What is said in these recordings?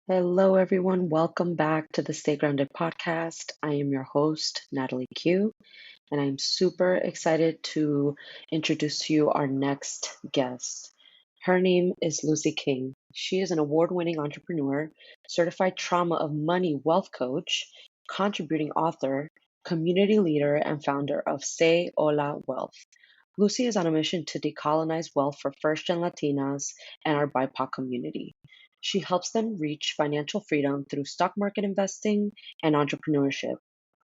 Hello, everyone. Welcome back to the Stay Grounded podcast. I am your host, Natalie Q, and I'm super excited to introduce to you our next guest. Her name is Luzy King. She is an award winning entrepreneur, certified trauma of money wealth coach, contributing author, community leader, and founder of Say Hola Wealth. Lucy is on a mission to decolonize wealth for first gen Latinas and our BIPOC community. She helps them reach financial freedom through stock market investing and entrepreneurship.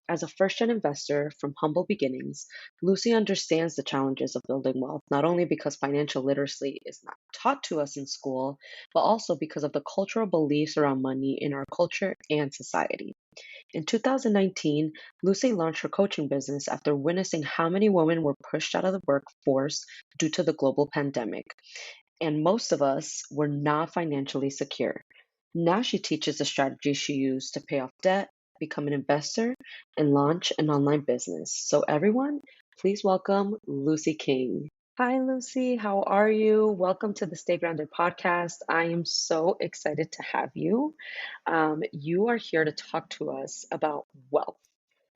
As a first gen investor from humble beginnings, Lucy understands the challenges of building wealth, not only because financial literacy is not taught to us in school, but also because of the cultural beliefs around money in our culture and society. In 2019, Lucy launched her coaching business after witnessing how many women were pushed out of the workforce due to the global pandemic, and most of us were not financially secure. Now she teaches the strategies she used to pay off debt, become an investor, and launch an online business. So, everyone, please welcome Lucy King. Hi, Lucy. How are you? Welcome to the Stay Grounded podcast. I am so excited to have you. You are here to talk to us about wealth,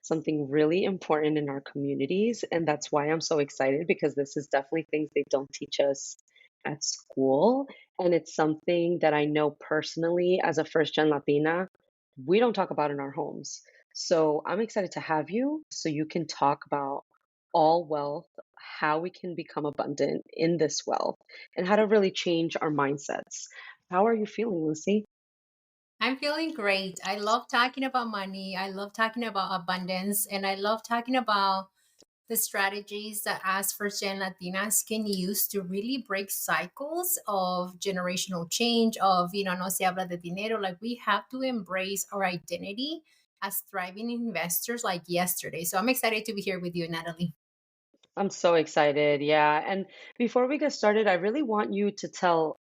something really important in our communities. And that's why I'm so excited because this is definitely things they don't teach us at school. And it's something that I know personally as a first gen Latina, we don't talk about in our homes. So I'm excited to have you so you can talk about all wealth, how we can become abundant in this wealth, and how to really change our mindsets. How are you feeling, Lucy? I'm feeling great. I love talking about money. I love talking about abundance. And I love talking about the strategies that us first gen Latinas can use to really break cycles of generational change, of, no se habla de dinero. Like we have to embrace our identity as thriving investors like yesterday. So I'm excited to be here with you, Natalie. I'm so excited. Yeah. And before we get started, I really want you to tell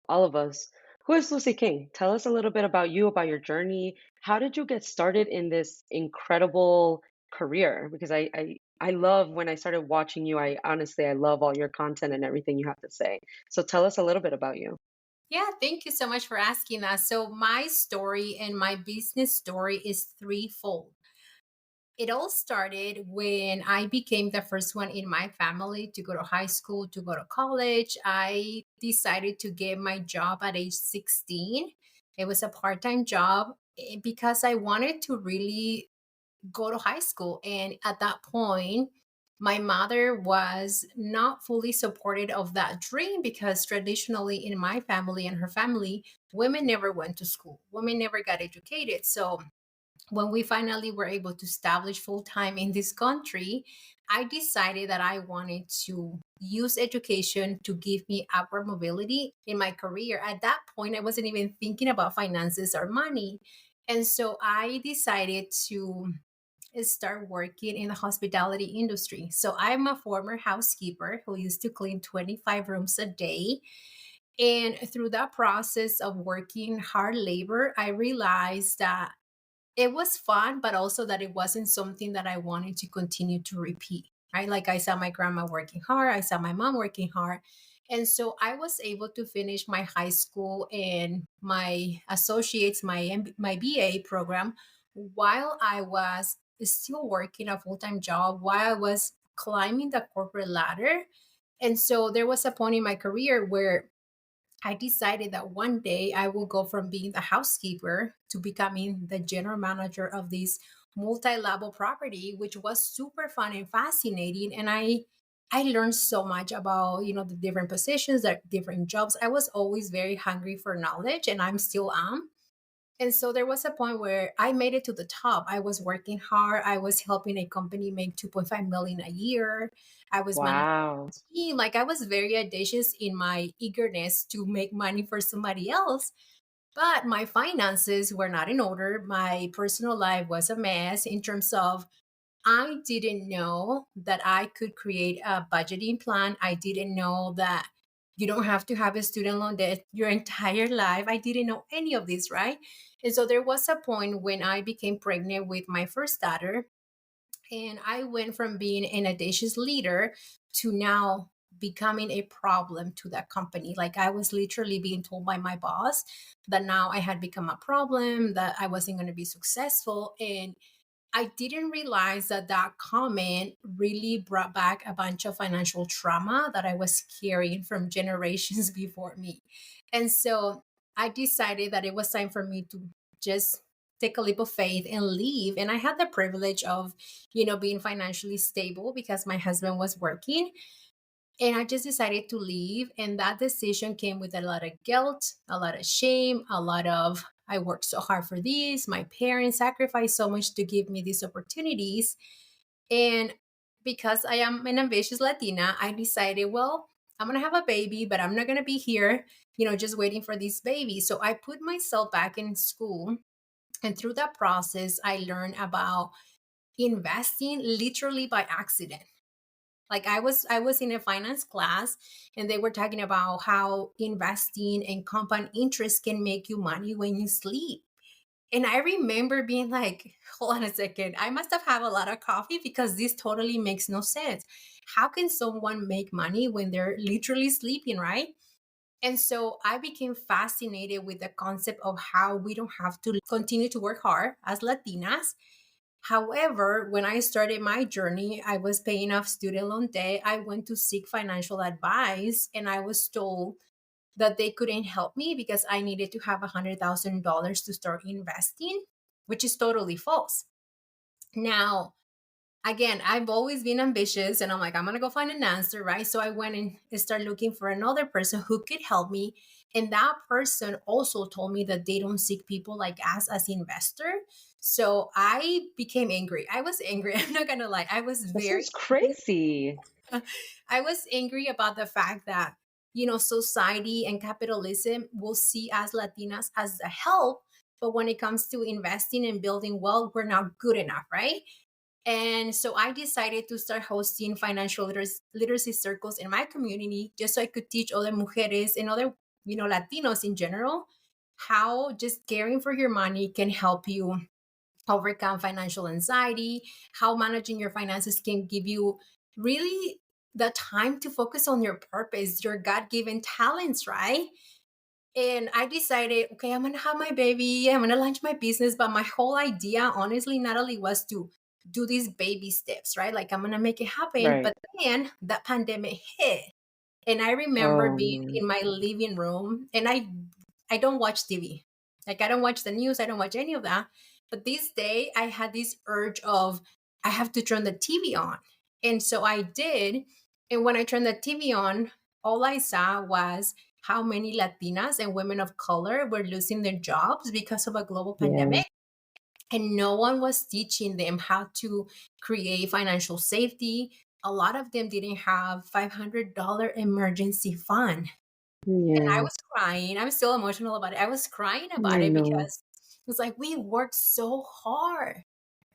all of us, who is Lucy King? Tell us a little bit about you, about your journey. How did you get started in this incredible career? Because I love when I started watching you. I honestly, I love all your content and everything you have to say. So tell us a little bit about you. Yeah, thank you so much for asking that. So, my story and my business story is threefold. It all started when I became the first one in my family to go to high school, to go to college. I decided to get my job at age 16. It was a part time job because I wanted to really go to high school. And at that point, my mother was not fully supportive of that dream because traditionally in my family and her family, women never went to school, women never got educated. So when we finally were able to establish full time in this country, I decided that I wanted to use education to give me upward mobility in my career. At that point, I wasn't even thinking about finances or money. And so I decided to start working in the hospitality industry. So I'm a former housekeeper who used to clean 25 rooms a day. And through that process of working hard labor, I realized that it was fun, but also that it wasn't something that I wanted to continue to repeat, right? Like I saw my grandma working hard, I saw my mom working hard. And so I was able to finish my high school and my associates, my BA program while I was still working a full-time job, while I was climbing the corporate ladder. And so there was a point in my career where I decided that one day I will go from being the housekeeper to becoming the general manager of this multi-level property, which was super fun and fascinating. And I learned so much about, the different positions, the different jobs. I was always very hungry for knowledge, and I'm still am. And so there was a point where I made it to the top. I was working hard. I was helping a company make 2.5 million a year. I was managing Wow. team. Like I was very audacious in my eagerness to make money for somebody else. But my finances were not in order. My personal life was a mess in terms of I didn't know that I could create a budgeting plan. I didn't know that you don't have to have a student loan debt your entire life. I didn't know any of this, right? And so there was a point when I became pregnant with my first daughter, and I went from being an audacious leader to now becoming a problem to that company. Like I was literally being told by my boss that now I had become a problem, that I wasn't going to be successful. And I didn't realize that that comment really brought back a bunch of financial trauma that I was carrying from generations before me. And so I decided that it was time for me to just take a leap of faith and leave. And I had the privilege of, being financially stable because my husband was working. And I just decided to leave. And that decision came with a lot of guilt, a lot of shame, a lot of, I worked so hard for this. My parents sacrificed so much to give me these opportunities. And because I am an ambitious Latina, I decided, well, I'm going to have a baby, but I'm not going to be here, just waiting for this baby. So I put myself back in school. And through that process, I learned about investing literally by accident. Like I was in a finance class and they were talking about how investing and compound interest can make you money when you sleep. And I remember being like, hold on a second, I must have had a lot of coffee because this totally makes no sense. How can someone make money when they're literally sleeping, right? And so I became fascinated with the concept of how we don't have to continue to work hard as Latinas. However, when I started my journey, I was paying off student loan debt. I went to seek financial advice and I was told that they couldn't help me because I needed to have $100,000 to start investing, which is totally false. Now, again, I've always been ambitious and I'm like, I'm going to go find an answer, right? So I went and started looking for another person who could help me. And that person also told me that they don't seek people like us as investor. So I became angry. I was angry. I'm not going to lie. I was That very sounds crazy. I was angry about the fact that, society and capitalism will see us Latinas as a help. But when it comes to investing and building wealth, we're not good enough, right? And so I decided to start hosting financial literacy circles in my community just so I could teach other mujeres and other, Latinos in general, how just caring for your money can help you overcome financial anxiety, how managing your finances can give you really the time to focus on your purpose, your God given talents, right? And I decided, okay, I'm gonna have my baby, I'm gonna launch my business. But my whole idea, honestly, Natalie, was to do these baby steps, right? Like I'm gonna make it happen. Right. But then that pandemic hit. And I remember Oh being no. in my living room and I don't watch TV. Like I don't watch the news, I don't watch any of that. But this day I had this urge of I have to turn the TV on. And so I did. And when I turned the TV on, all I saw was how many Latinas and women of color were losing their jobs because of a global Yeah. pandemic. And no one was teaching them how to create financial safety. A lot of them didn't have $500 emergency fund. And I Yeah. was crying. I'm still emotional about it. I was crying about I it know. because it was like, we worked so hard.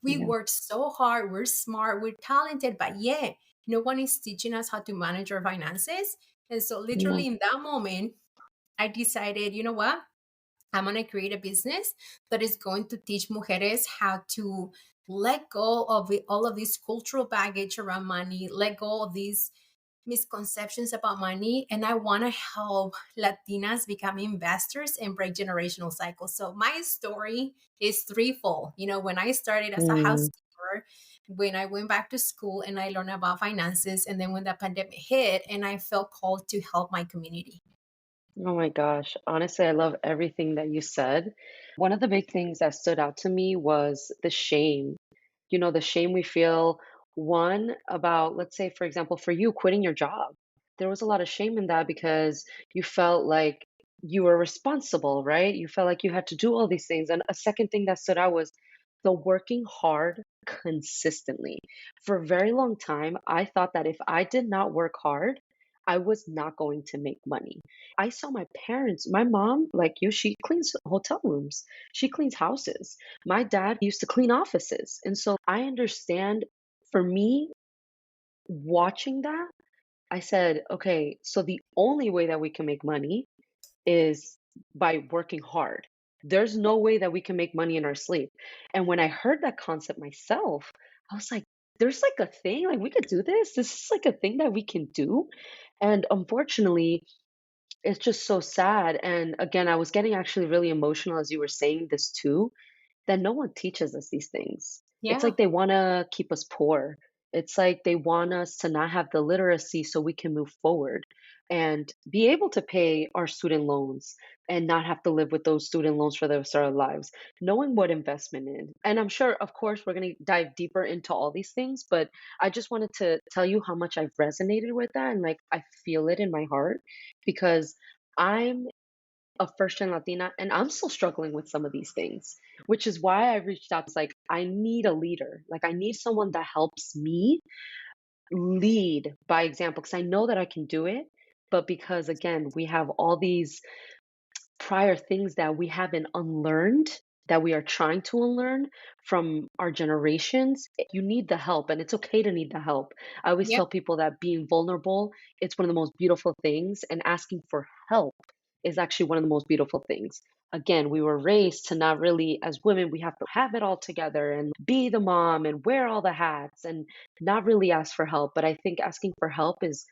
We Yeah. worked so hard. We're smart. We're talented. But yet, no one is teaching us how to manage our finances. And so, Yeah. literally, in that moment, I decided, you know what? I'm going to create a business that is going to teach mujeres how to let go of all of this cultural baggage around money, let go of these misconceptions about money. And I want to help Latinas become investors and break generational cycles. So my story is threefold. When I started as a Mm. housekeeper, when I went back to school and I learned about finances, and then when the pandemic hit, and I felt called to help my community. Oh my gosh. Honestly, I love everything that you said. One of the big things that stood out to me was the shame. The shame we feel, one, about, let's say, for example, for you quitting your job. There was a lot of shame in that because you felt like you were responsible, right? You felt like you had to do all these things. And a second thing that stood out was the working hard consistently. For a very long time, I thought that if I did not work hard, I was not going to make money. I saw my parents, my mom, like you, she cleans hotel rooms, she cleans houses. My dad used to clean offices. And so I understand, for me, watching that, I said, okay, so the only way that we can make money is by working hard. There's no way that we can make money in our sleep. And when I heard that concept myself, I was like, there's like a thing, like we could do this. This is like a thing that we can do. And unfortunately, it's just so sad. And again, I was getting actually really emotional as you were saying this too, that no one teaches us these things. It's Yeah. like they want to keep us poor. It's like they want us to not have the literacy so we can move forward and be able to pay our student loans and not have to live with those student loans for the rest of our lives, knowing what investment in. And I'm sure, of course, we're going to dive deeper into all these things, but I just wanted to tell you how much I've resonated with that. And like, I feel it in my heart because I'm a first gen Latina, and I'm still struggling with some of these things, which is why I reached out. It's like, I need a leader. Like, I need someone that helps me lead by example because I know that I can do it. But because, again, we have all these prior things that we haven't unlearned, that we are trying to unlearn from our generations, you need the help, and it's okay to need the help. I always Yep. tell people that being vulnerable, it's one of the most beautiful things, and asking for help is actually one of the most beautiful things. Again, we were raised to not really, as women, we have to have it all together and be the mom and wear all the hats and not really ask for help. But I think asking for help is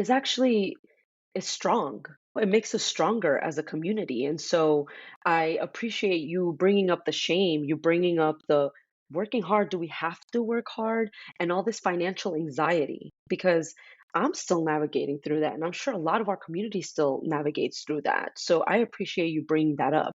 actually is strong. It makes us stronger as a community. And so I appreciate you bringing up the shame, you bringing up the working hard. Do we have to work hard? And all this financial anxiety, because I'm still navigating through that. And I'm sure a lot of our community still navigates through that. So I appreciate you bringing that up.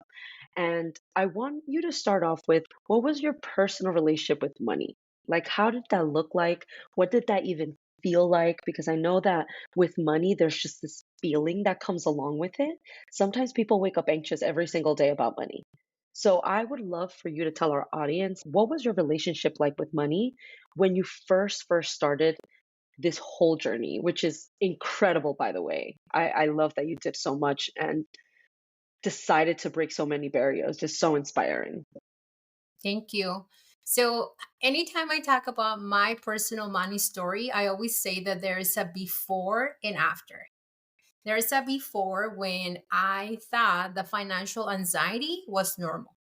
And I want you to start off with, what was your personal relationship with money? Like, how did that look like? What did that even feel like? Because I know that with money, there's just this feeling that comes along with it. Sometimes people wake up anxious every single day about money. So I would love for you to tell our audience, what was your relationship like with money when you first started this whole journey, which is incredible, by the way. I love that you did so much and decided to break so many barriers. Just so inspiring. Thank you. So, anytime I talk about my personal money story, I always say that there is a before and after. There's a before when I thought the financial anxiety was normal.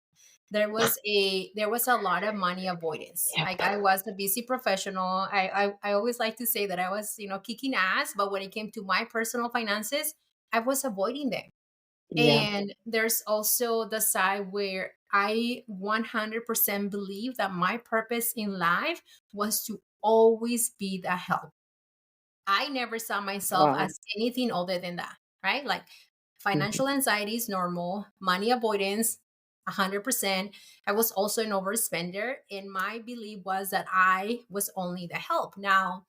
There was a lot of money avoidance. Yep. Like I was a busy professional. I always like to say that I was, kicking ass, but when it came to my personal finances, I was avoiding them. Yeah. And there's also the side where I 100% believe that my purpose in life was to always be the help. I never saw myself Wow. as anything other than that, right? Like Mhm. financial anxiety is normal, money avoidance, 100%. I was also an overspender, and my belief was that I was only the help. Now,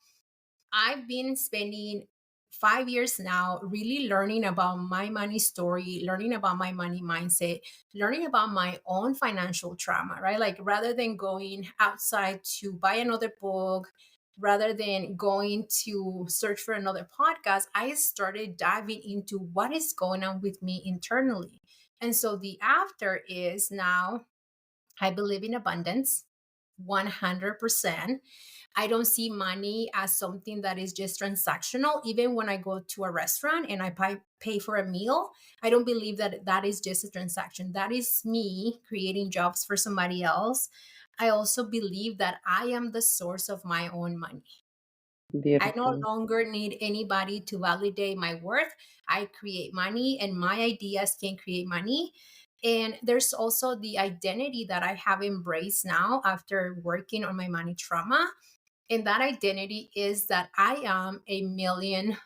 I've been spending 5 years now really learning about my money story, learning about my money mindset, learning about my own financial trauma, right? Like rather than going outside to buy another book, rather than going to search for another podcast, I started diving into what is going on with me internally. And so the after is now I believe in abundance 100%. I don't see money as something that is just transactional. Even when I go to a restaurant and I pay for a meal, I don't believe that that is just a transaction. That is me creating jobs for somebody else. I also believe that I am the source of my own money. I no Beautiful. longer need anybody to validate my worth. I create money and my ideas can create money. And there's also the identity that I have embraced now after working on my money trauma. And that identity is that I am $1 million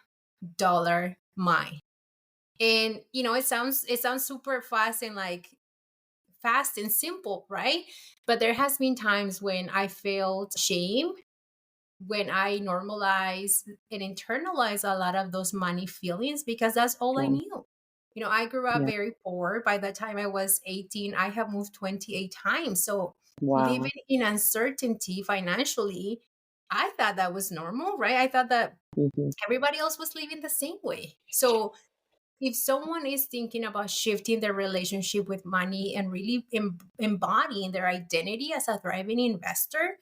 mind. And it sounds super fast and like fast and simple, right? But there has been times when I felt shame, when I normalize and internalize a lot of those money feelings because that's all I Yeah. knew. I grew up Yeah. very poor. By the time I was 18, I have moved 28 times. So living Wow. in uncertainty financially, I thought that was normal, right? I thought that Mhm. everybody else was living the same way. So if someone is thinking about shifting their relationship with money and really embodying their identity as a thriving investor,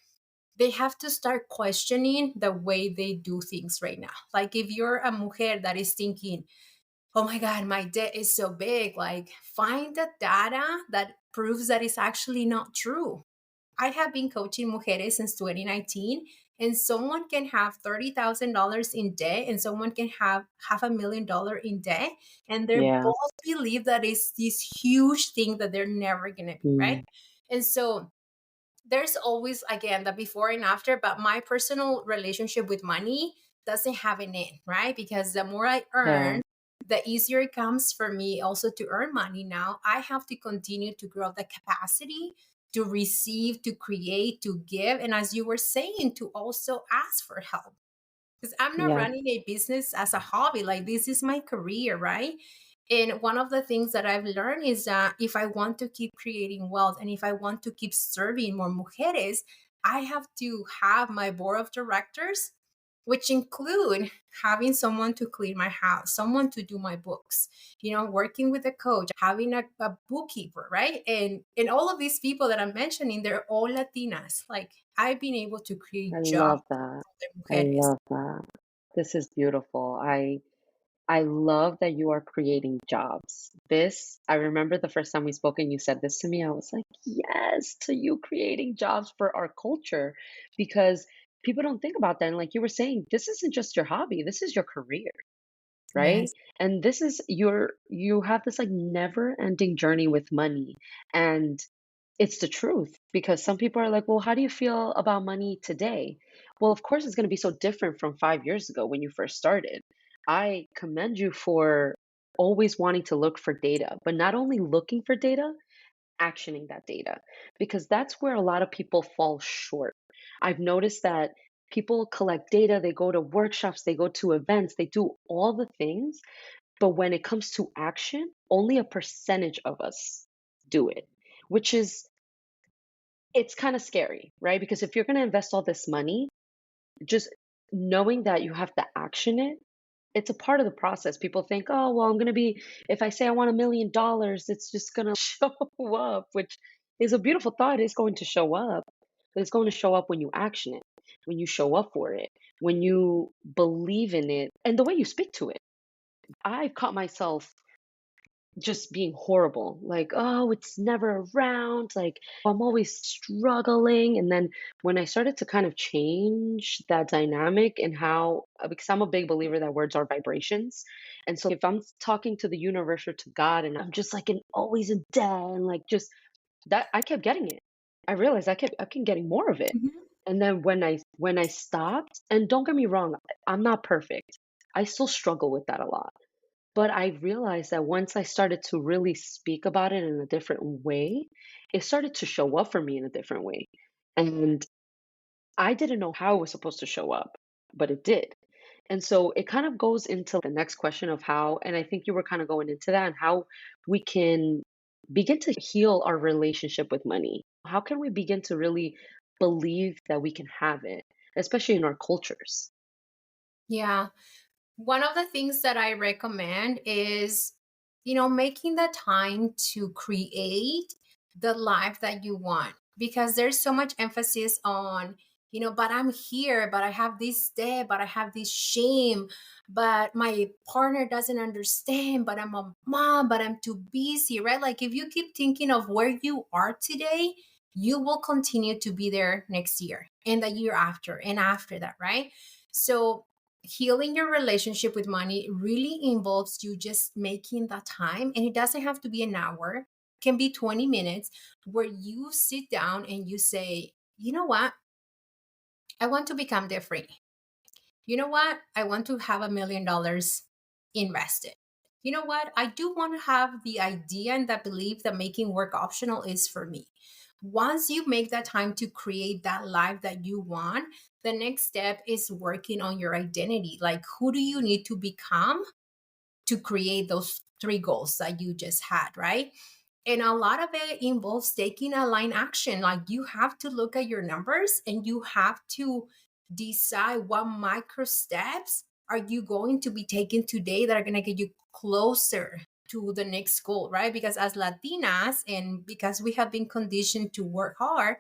they have to start questioning the way they do things right now. Like if you're a mujer that is thinking, oh my God, my debt is so big, like find the data that proves that it's actually not true. I have been coaching mujeres since 2019, and someone can have $30,000 in debt, and someone can have $500,000 in debt, and they Yeah. both believe that it's this huge thing that they're never going to be, right? Mm. And so there's always, again, the before and after, but my personal relationship with money doesn't have an end, right? Because the more I Yeah. earn, the easier it comes for me also to earn money. Now I have to continue to grow the capacity to receive, to create, to give, and as you were saying, to also ask for help, because I'm not Yeah. running a business as a hobby. Like, this is my career, right? And one of the things that I've learned is that if I want to keep creating wealth and if I want to keep serving more mujeres, I have to have my board of directors, which include having someone to clean my house, someone to do my books, working with a coach, having a bookkeeper, right? And all of these people that I'm mentioning, they're all Latinas. Like, I've been able to I create jobs love that. for the I mujeres. love that. This is beautiful. I love that you are creating jobs. This, I remember the first time we spoke and you said this to me, I was like, yes, to you creating jobs for our culture because people don't think about that. And like you were saying, this isn't just your hobby, this is your career, right? Yes. And this is you have this like never-ending journey with money. And it's the truth because some people are like, well, how do you feel about money today? Well, of course, it's going to be so different from 5 years ago when you first started. I commend you for always wanting to look for data, but not only looking for data, actioning that data, because that's where a lot of people fall short. I've noticed that people collect data, they go to workshops, they go to events, they do all the things, but when it comes to action, only a percentage of us do it, which is it's kind of scary, right? Because if you're going to invest all this money, just knowing that you have to action it, it's a part of the process. People think, oh, well, I'm going to be, if I say I want $1 million, it's just going to show up, which is a beautiful thought. It's going to show up, but it's going to show up when you action it, when you show up for it, when you believe in it, and the way you speak to it. I've caught myself just being horrible. Like, oh, it's never around. Like, I'm always struggling. And then when I started to kind of change that dynamic and how, because I'm a big believer that words are vibrations. And so if I'm talking to the universe or to God and I'm just like always in debt and like just that, I kept getting it. I realized I kept getting more of it. Mhm. And then when I stopped, and don't get me wrong, I'm not perfect. I still struggle with that a lot, but I realized that once I started to really speak about it in a different way, it started to show up for me in a different way. And I didn't know how it was supposed to show up, but it did. And so it kind of goes into the next question of how, and I think you were kind of going into that, and how we can begin to heal our relationship with money. How can we begin to really believe that we can have it, especially in our cultures? Yeah. One of the things that I recommend is, making the time to create the life that you want, because there's so much emphasis on, but I'm here, but I have this debt, but I have this shame, but my partner doesn't understand, but I'm a mom, but I'm too busy, right? Like, if you keep thinking of where you are today, you will continue to be there next year and the year after and after that, right? So healing your relationship with money really involves you just making that time, and it doesn't have to be an hour, it can be 20 minutes, where you sit down and you say, you know what, I want to become debt free. You know what, I want to have $1 million invested. You know what, I do want to have the idea and the belief that making work optional is for me. Once you make that time to create that life that you want, the next step is working on your identity. Like, who do you need to become to create those three goals that you just had, right? And a lot of it involves taking a line action. Like, you have to look at your numbers and you have to decide what micro steps are you going to be taking today that are going to get you closer to the next goal, right? Because as Latinas, and because we have been conditioned to work hard,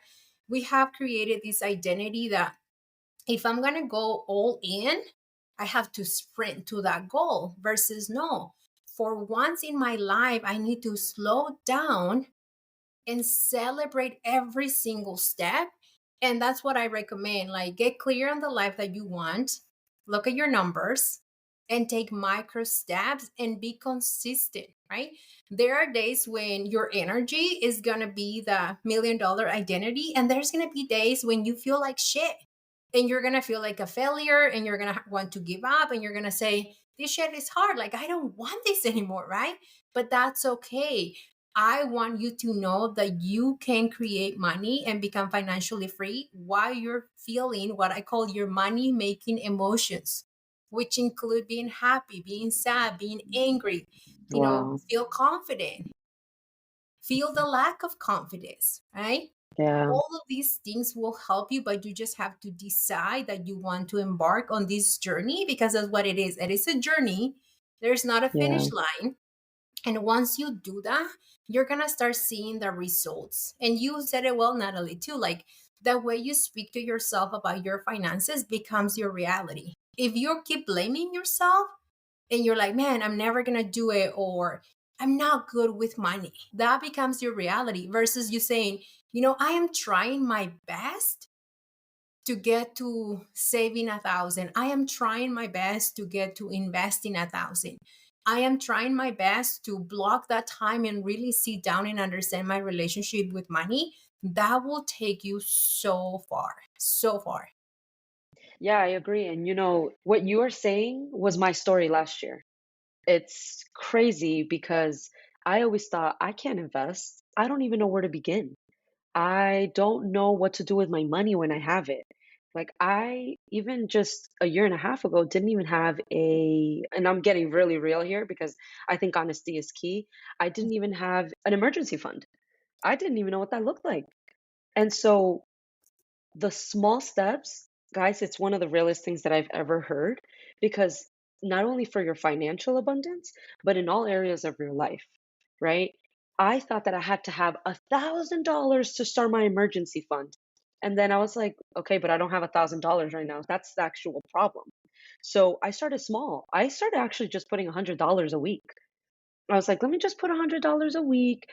we have created this identity that if I'm going to go all in, I have to sprint to that goal, versus no. For once in my life, I need to slow down and celebrate every single step. And that's what I recommend. Like, get clear on the life that you want, look at your numbers, and take micro steps and be consistent, right? There are days when your energy is going to be the $1 million identity, and there's going to be days when you feel like shit, and you're going to feel like a failure, and you're going to want to give up, and you're going to say, this shit is hard. Like, I don't want this anymore, right? But that's okay. I want you to know that you can create money and become financially free while you're feeling what I call your money making emotions, which include being happy, being sad, being angry, Wow. feel confident, feel the lack of confidence, right? Yeah. All of these things will help you, but you just have to decide that you want to embark on this journey, because that's what it is. It is a journey. There's not a Yeah. finish line. And once you do that, you're going to start seeing the results. And you said it well, Natalie, too. Like, the way you speak to yourself about your finances becomes your reality. If you keep blaming yourself and you're like, man, I'm never going to do it, or I'm not good with money, that becomes your reality versus you saying, I am trying my best to get to saving 1,000. I am trying my best to get to investing 1,000. I am trying my best to block that time and really sit down and understand my relationship with money. That will take you so far, so far. Yeah, I agree. And what you are saying was my story last year. It's crazy because I always thought I can't invest. I don't even know where to begin. I don't know what to do with my money when I have it. Like, I even just a year and a half ago didn't even have and I'm getting really real here because I think honesty is key. I didn't even have an emergency fund. I didn't even know what that looked like. And so the small steps, guys, it's one of the realest things that I've ever heard, because not only for your financial abundance, but in all areas of your life, right? I thought that I had to have $1,000 to start my emergency fund. And then I was like, okay, but I don't have $1,000 right now. That's the actual problem. So I started small. I started actually just putting $100 a week. I was like, let me just put $100 a week.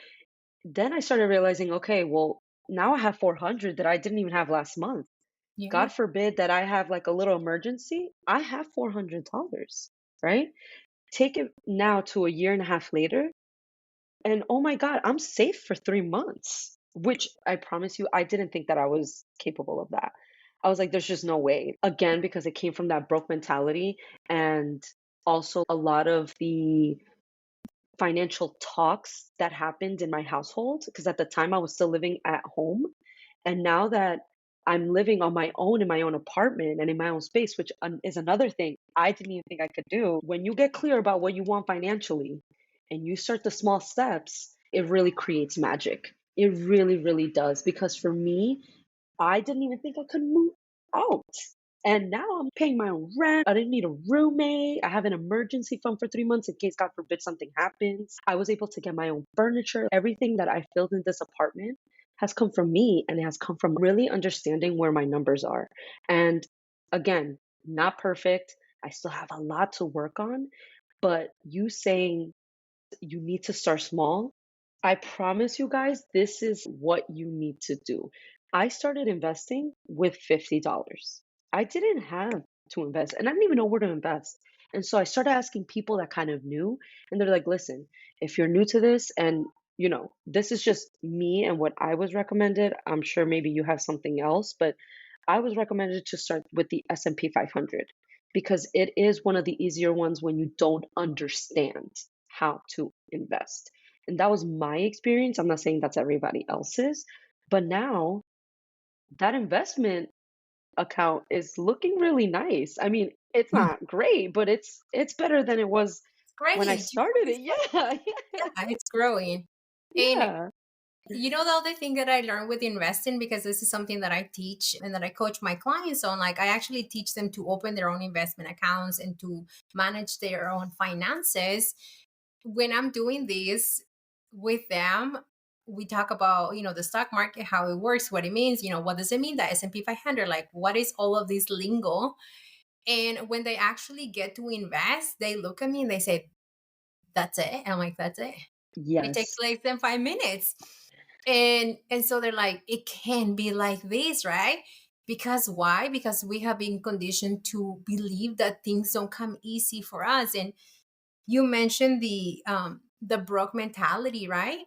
Then I started realizing, okay, well, now I have 400 that I didn't even have last month. Yeah. God forbid that I have like a little emergency, I have $400, right? Take it now to a year and a half later, and oh my God, I'm safe for 3 months, which I promise you, I didn't think that I was capable of that. I was like, there's just no way. Again, because it came from that broke mentality, and also a lot of the financial talks that happened in my household. Because at the time I was still living at home. And now that I'm living on my own in my own apartment and in my own space, which is another thing I didn't even think I could do. When you get clear about what you want financially and you start the small steps, it really creates magic. It really, really does. Because for me, I didn't even think I could move out. And now I'm paying my own rent. I didn't need a roommate. I have an emergency fund for 3 months in case, God forbid, something happens. I was able to get my own furniture. Everything that I filled in this apartment has come from me, and it has come from really understanding where my numbers are. And again, not perfect. I still have a lot to work on. But you saying you need to start small. I promise you guys, this is what you need to do. I started investing with $50. I didn't have to invest, and I didn't even know where to invest. And so I started asking people that kind of knew, and they're like, listen, if you're new to this, and this is just me and what I was recommended. I'm sure maybe you have something else, but I was recommended to start with the S&P 500 because it is one of the easier ones when you don't understand how to invest. And that was my experience. I'm not saying that's everybody else's, but now that investment account is looking really nice. I mean, it's It's not great, but it's better than it was when I great. You started always it. Yeah. Yeah, it's growing. And Yeah. the other thing that I learned with investing, because this is something that I teach and that I coach my clients on, like, I actually teach them to open their own investment accounts and to manage their own finances. When I'm doing this with them, we talk about, the stock market, how it works, what it means, what does it mean, that S&P 500, like, what is all of this lingo? And when they actually get to invest, they look at me and they say, that's it. And I'm like, that's it. It takes Yes. less than 5 minutes. And so they're like, it can be like this, right? Because why? Because we have been conditioned to believe that things don't come easy for us. And you mentioned the broke mentality, right?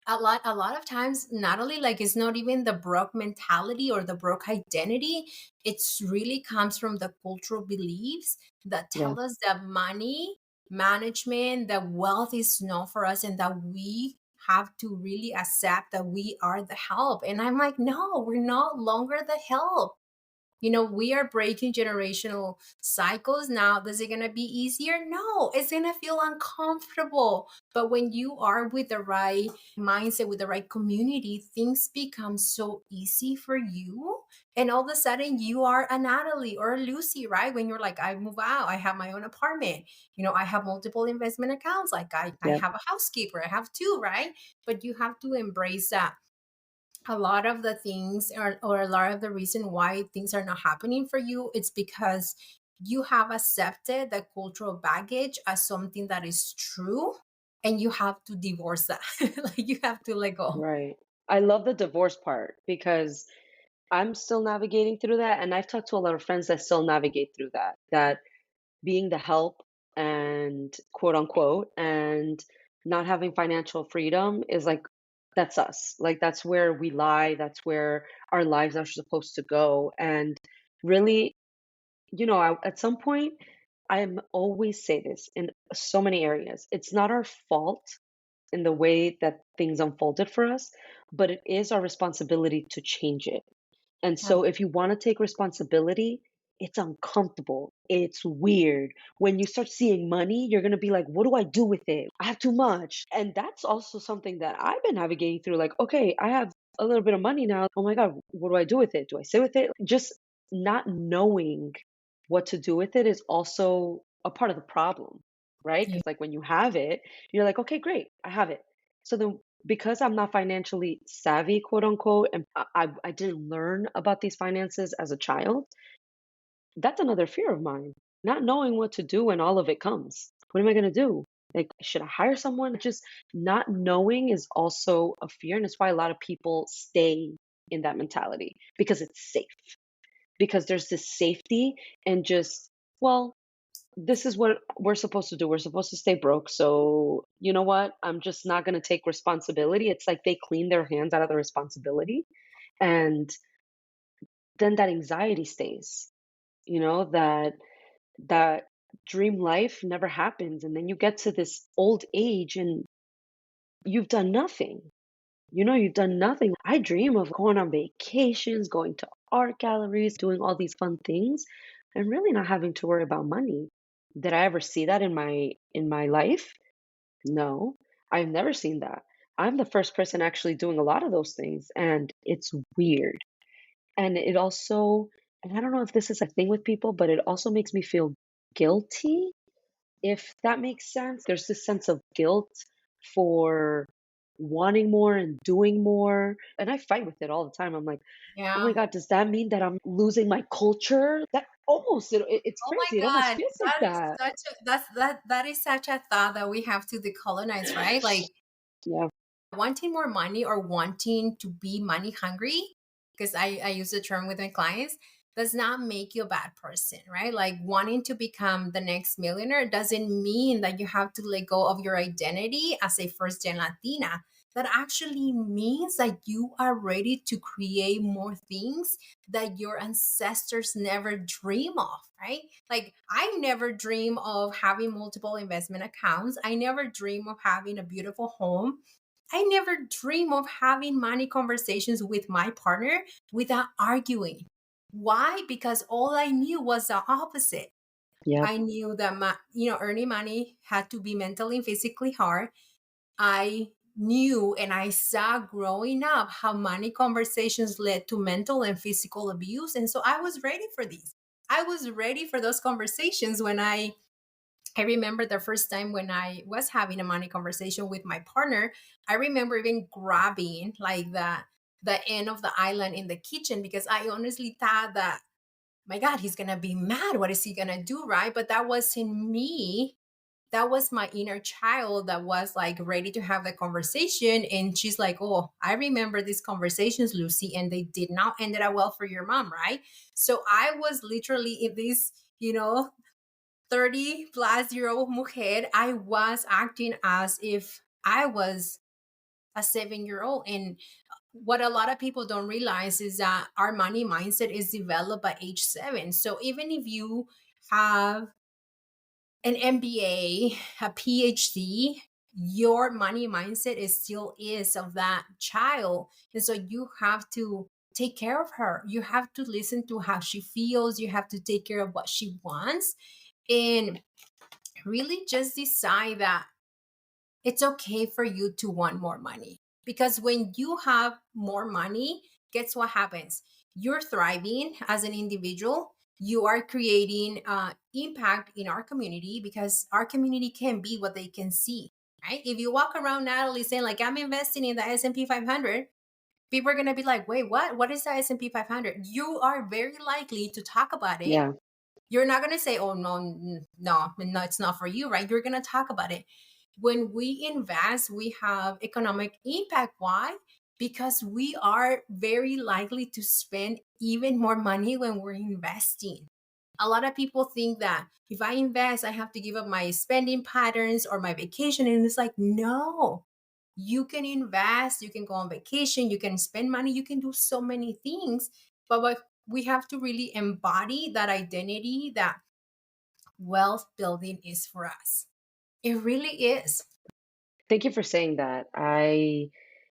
A lot of times, not only like it's not even the broke mentality or the broke identity, it's really comes from the cultural beliefs that Yeah, tell us that money management, that wealth is not for us, and that we have to really accept that we are the help. And I'm like, no, we're not longer the help. We are breaking generational cycles now. Is it going to be easier? No, it's going to feel uncomfortable. But when you are with the right mindset, with the right community, things become so easy for you. And all of a sudden, you are a Natalie or a Lucy, right? When you're like, I move out, I have my own apartment, I have multiple investment accounts. Like, I yeah, have a housekeeper, I have two, right? But you have to embrace that a lot of the things, or a lot of the reason why things are not happening for you, it's because you have accepted the cultural baggage as something that is true, and you have to divorce that. Like, you have to let go. right. I love the divorce part because I'm still navigating through that, and I've talked to a lot of friends that still navigate through that. That being the help and quote unquote and not having financial freedom is like that's us. Like that's where we lie, that's where our lives are supposed to go. And really, at some point I am always say this in so many areas. It's not our fault in the way that things unfolded for us, but it is our responsibility to change it. And Ab- so if you want to take responsibility, it's uncomfortable. It's weird. When you start seeing money, you're going to be like, what do I do with it? I have too much. And that's also something that I've been navigating through. Like, okay, I have a little bit of money now. Oh my God, what do I do with it? Do I sit with it? Just not knowing what to do with it is also a part of the problem, right? yeah. Because like when you have it, you're like, okay, great, I have it. So then because I'm not financially savvy, quote unquote, and I didn't learn about these finances as a child, that's another fear of mine. Not knowing what to do when all of it comes. What am I going to do? Like, should I hire someone? Just not knowing is also a fear. And it's why a lot of people stay in that mentality because it's safe, because there's this safety and just, well, this is what we're supposed to do. We're supposed to stay broke. So, you know what? I'm just not going to take responsibility. It's like they clean their hands out of the responsibility. And then that anxiety stays, that dream life never happens. And then you get to this old age and you've done nothing. You've done nothing. I dream of going on vacations, going to art galleries, doing all these fun things, and really not having to worry about money. Did I ever see that in my life? No, I've never seen that. I'm the first person actually doing a lot of those things, and it's weird. And it also, and I don't know if this is a thing with people, but it also makes me feel guilty, if that makes sense. There's this sense of guilt for wanting more and doing more. And I fight with it all the time. I'm like, oh my Yeah. God, does that mean that I'm losing my culture? That almost, it's Oh my crazy. It almost God. feels like That is that. such a that is such a thought that we have to decolonize, right? Like, Yeah. wanting more money or wanting to be money hungry, because I use the term with my clients, does not make you a bad person, right? Like, wanting to become the next millionaire doesn't mean that you have to let go of your identity as a first gen Latina. That actually means that you are ready to create more things that your ancestors never dream of, right? Like, I never dream of having multiple investment accounts. I never dream of having a beautiful home. I never dream of having money conversations with my partner without arguing. Why? Because all I knew was the opposite. Yeah. I knew that earning money had to be mentally and physically hard. I knew and I saw growing up how money conversations led to mental and physical abuse. And so I was ready for these. I was ready for those conversations when I remember the first time when I was having a money conversation with my partner. I remember even grabbing like the end of the island in the kitchen, because I honestly thought that, my God, he's gonna be mad. What is he gonna do, right? But that wasn't me that was my inner child that was like ready to have the conversation. And she's like, oh, I remember these conversations, Lucy, and they did not end up well for your mom, right? So I was literally in this, 30 plus year old mujer. I was acting as if I was a 7-year old. And what a lot of people don't realize is that our money mindset is developed by age 7. So even if you have an MBA, a PhD, your money mindset is still is of that child. And so you have to take care of her. You have to listen to how she feels. You have to take care of what she wants. And really just decide that it's okay for you to want more money. Because when you have more money, guess what happens? You're thriving as an individual. You are creating impact in our community because our community can be what they can see, right? If you walk around, Nataly, saying like, I'm investing in the S&P 500, people are going to be like, wait, what? What is the S&P 500? You are very likely to talk about it. Yeah. You're not going to say, oh, no, no, no, it's not for you, right? You're going to talk about it. When we invest, we have economic impact. Why? Because we are very likely to spend even more money when we're investing. A lot of people think that if I invest, I have to give up my spending patterns or my vacation. And it's like, no, you can invest, you can go on vacation, you can spend money, you can do so many things. But what we have to really embody that identity that wealth building is for us. It really is. Thank you for saying that. I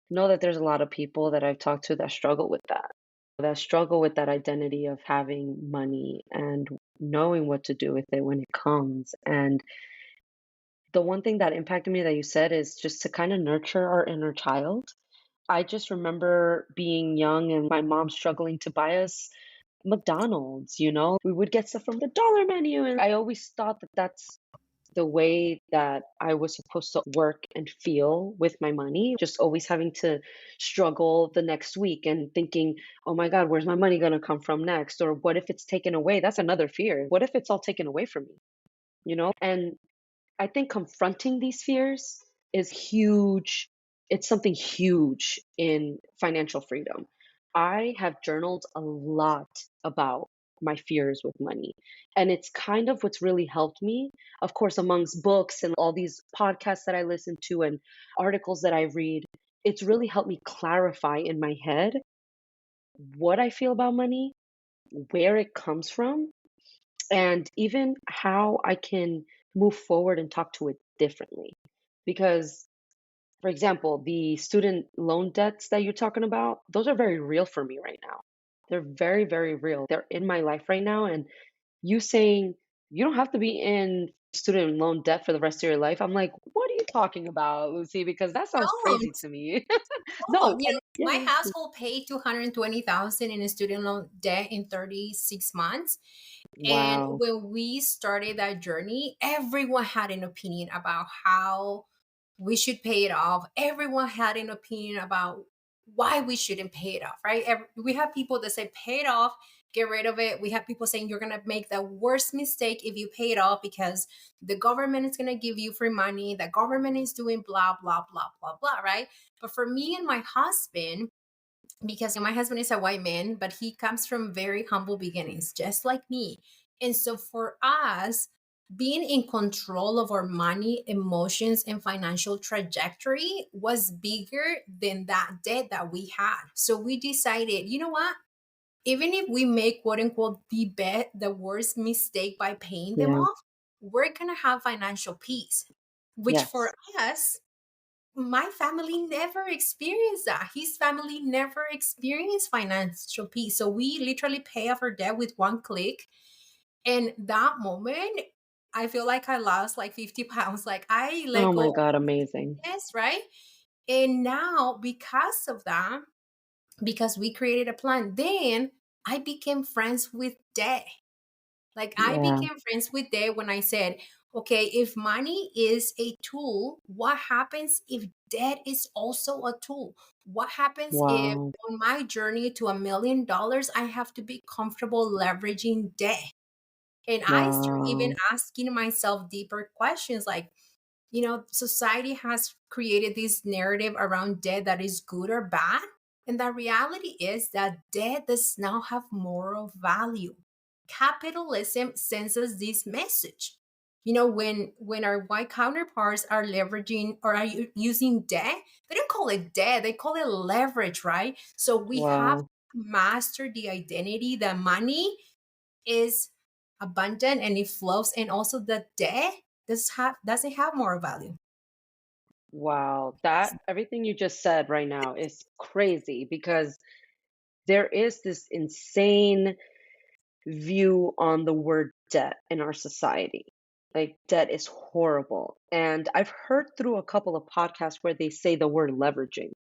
know that there's a lot of people that I've talked to that struggle with that identity of having money and knowing what to do with it when it comes. And the one thing that impacted me that you said is just to kind of nurture our inner child. I just remember being young and my mom struggling to buy us McDonald's. We would get stuff from the dollar menu. And I always thought that that's the way that I was supposed to work and feel with my money, just always having to struggle the next week and thinking, oh my God, where's my money going to come from next? Or what if it's taken away? That's another fear. What if it's all taken away from me? And I think confronting these fears is huge. It's something huge in financial freedom. I have journaled a lot about my fears with money. And it's kind of what's really helped me, of course, amongst books and all these podcasts that I listen to and articles that I read. It's really helped me clarify in my head what I feel about money, where it comes from, and even how I can move forward and talk to it differently. Because, for example, the student loan debts that you're talking about, those are very real for me right now. They're very, very real. They're in my life right now. And you saying you don't have to be in student loan debt for the rest of your life, I'm like, what are you talking about, Lucy? Because that sounds crazy Don't. to me. Don't. No, My yeah. household paid 220,000 in a student loan debt in 36 months. And Wow. when we started that journey, everyone had an opinion about how we should pay it off. Everyone had an opinion about why we shouldn't pay it off, right? We have people that say, pay it off, get rid of it. We have people saying you're going to make the worst mistake if you pay it off because the government is going to give you free money. The government is doing blah, blah, blah, blah, blah, right? But for me and my husband, because my husband is a white man, but he comes from very humble beginnings, just like me. And so for us, being in control of our money, emotions, and financial trajectory was bigger than that debt that we had. So we decided, you know what? Even if we make quote unquote the worst mistake by paying them Yeah. off, we're gonna have financial peace. Which for Yes. us, my family never experienced that. His family never experienced financial peace. So we literally pay off our debt with one click. And that moment, I feel like I lost like 50 pounds. Like I let Oh my go of God, amazing. this, right? And now, because of that, because we created a plan, then I became friends with debt. Like I Yeah. became friends with debt when I said, okay, if money is a tool, what happens if debt is also a tool? What happens if Wow. on my journey to $1 million, I have to be comfortable leveraging debt? And I start even Wow. asking myself deeper questions like, society has created this narrative around debt that is good or bad. And the reality is that debt does not have moral value. Capitalism sends us this message. When our white counterparts are leveraging or are using debt, they don't call it debt, they call it leverage, right? So we have to Wow. master the identity that money is abundant and it flows, and also the debt doesn't have moral value. Wow. That everything you just said right now is crazy because there is this insane view on the word debt in our society. Like, debt is horrible. And I've heard through a couple of podcasts where they say the word leveraging.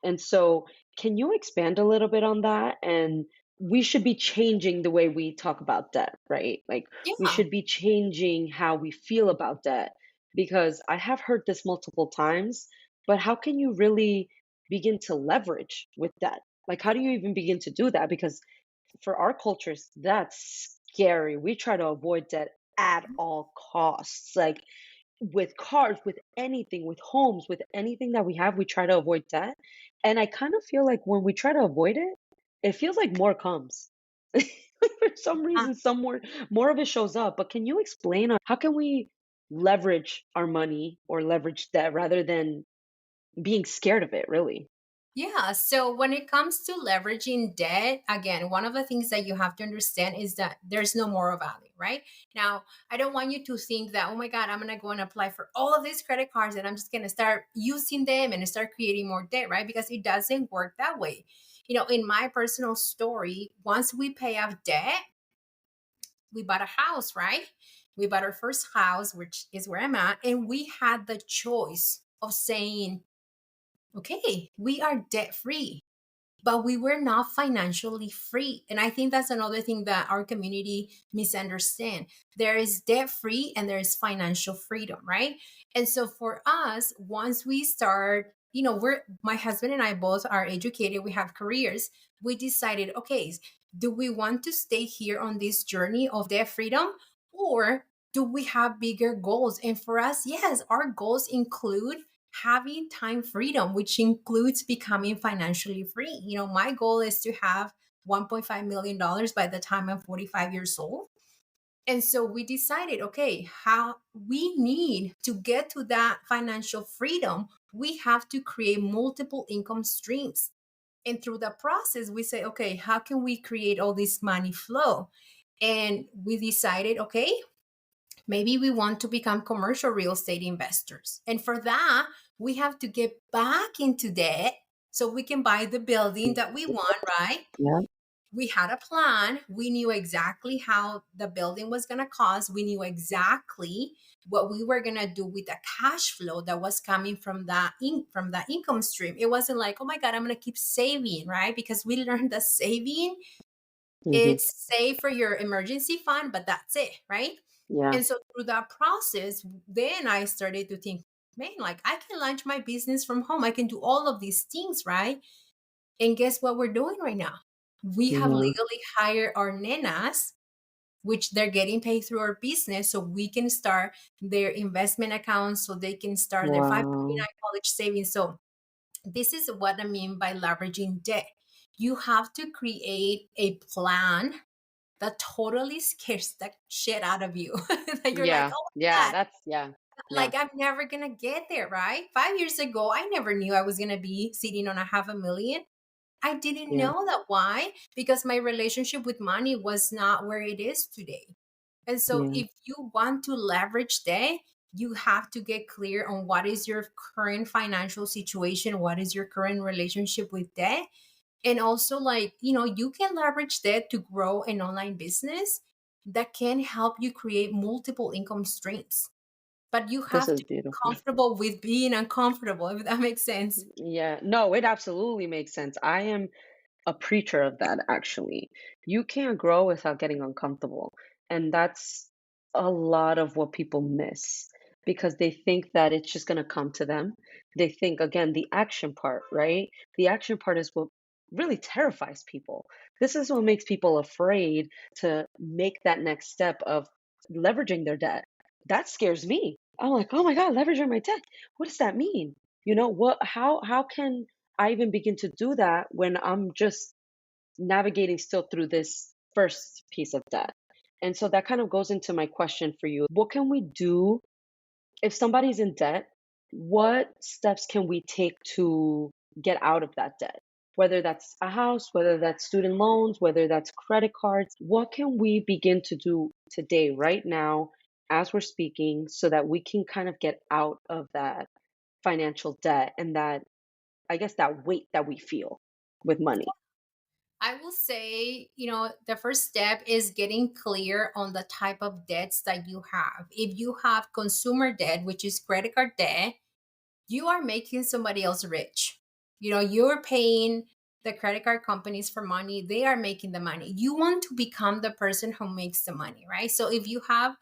And so, can you expand a little bit on that? And we should be changing the way we talk about debt, right? Like, we Yeah. should be changing how we feel about debt because I have heard this multiple times, but how can you really begin to leverage with debt? Like, how do you even begin to do that? Because for our cultures, that's scary. We try to avoid debt at all costs. Like, with cars, with anything, with homes, with anything that we have, we try to avoid debt. And I kind of feel like when we try to avoid it, it feels like more comes. For some Uh, reason, some more of it shows up. But can you explain how can we leverage our money or leverage debt rather than being scared of it, really? yeah. So when it comes to leveraging debt, again, one of the things that you have to understand is that there's no moral value, right? Now, I don't want you to think that, oh my God, I'm going to go and apply for all of these credit cards and I'm just going to start using them and start creating more debt, right? Because it doesn't work that way. In my personal story, once we pay off debt, we bought a house, right? We bought our first house, which is where I'm at. And we had the choice of saying, okay, we are debt free, but we were not financially free. And I think that's another thing that our community misunderstand. There is debt free and there is financial freedom, right? And so for us, once we start, we're my husband and I both are educated, we have careers. We decided, okay, do we want to stay here on this journey of debt freedom, or do we have bigger goals? And for us, yes, our goals include having time freedom, which includes becoming financially free. My goal is to have $1.5 million dollars by the time I'm 45 years old. And so we decided, okay, how we need to get to that financial freedom, we have to create multiple income streams. And through the process, we say, okay, how can we create all this money flow? And we decided, okay, maybe we want to become commercial real estate investors. And for that, we have to get back into debt so we can buy the building that we want, right? Yeah. We had a plan. We knew exactly how the building was going to cost. We knew exactly what we were going to do with the cash flow that was coming from that income stream. It wasn't like, oh my God, I'm going to keep saving, right? Because we learned that saving, Hmm. it's safe for your emergency fund, but that's it, right? Yeah. And so through that process, then I started to think, man, like I can launch my business from home. I can do all of these things, right? And guess what we're doing right now? We have Yeah. legally hired our nenas, which they're getting paid through our business, so we can start their investment accounts, so they can start their Wow. 529 college savings. So this is what I mean by leveraging debt. You have to create a plan that totally scares the shit out of you. That you're like, Yeah. oh my Yeah. God, That's yeah. Yeah. like I'm never gonna get there, right? 5 years ago, I never knew I was gonna be sitting on a half a million. I didn't Yeah. know that. Why? Because my relationship with money was not where it is today. And so Yeah. if you want to leverage debt, you have to get clear on what is your current financial situation, what is your current relationship with debt, and also, like, you can leverage that to grow an online business that can help you create multiple income streams. But you This have is to be beautiful. comfortable with being uncomfortable, if that makes sense. Yeah. No, it absolutely makes sense. I am a preacher of that, actually. You can't grow without getting uncomfortable. And that's a lot of what people miss because they think that it's just going to come to them. They think, again, the action part, right? The action part is what really terrifies people. This is what makes people afraid to make that next step of leveraging their debt. That scares me. I'm like, oh my God, leveraging my debt. What does that mean? How can I even begin to do that when I'm just navigating still through this first piece of debt? And so that kind of goes into my question for you. What can we do if somebody's in debt? What steps can we take to get out of that debt? Whether that's a house, whether that's student loans, whether that's credit cards, what can we begin to do today, right now, as we're speaking, so that we can kind of get out of that financial debt and that, I guess, that weight that we feel with money? I will say, the first step is getting clear on the type of debts that you have. If you have consumer debt, which is credit card debt, you are making somebody else rich. You're paying the credit card companies for money, they are making the money. You want to become the person who makes the money, right? So if you have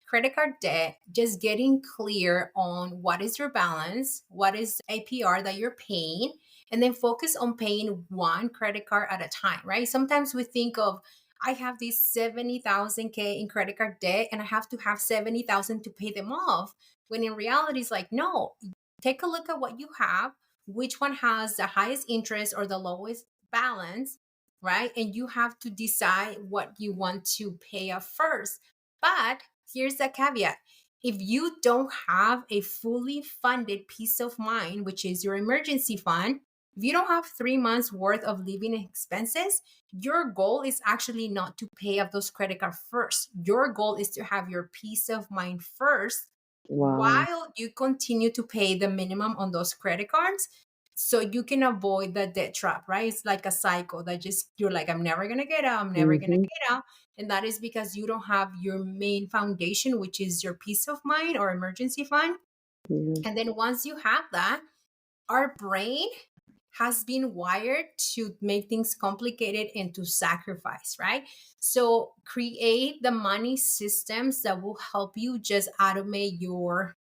credit card debt, just getting clear on what is your balance, what is APR that you're paying, and then focus on paying one credit card at a time, right? Sometimes we think of, I have this 70,000 K in credit card debt and I have to have 70,000 to pay them off. When in reality, it's like, no, take a look at what you have, which one has the highest interest or the lowest balance, right? And you have to decide what you want to pay off first. But here's the caveat: if you don't have a fully funded peace of mind, which is your emergency fund, if you don't have 3 months worth of living expenses, your goal is actually not to pay off those credit cards first. Your goal is to have your peace of mind first Wow. while you continue to pay the minimum on those credit cards, so you can avoid the debt trap, right? It's like a cycle that just, you're like, I'm never going to get out, I'm never going to Mm-hmm. get out. And that is because you don't have your main foundation, which is your peace of mind or emergency fund. Yeah. And then once you have that, our brain has been wired to make things complicated and to sacrifice, right? So create the money systems that will help you just automate your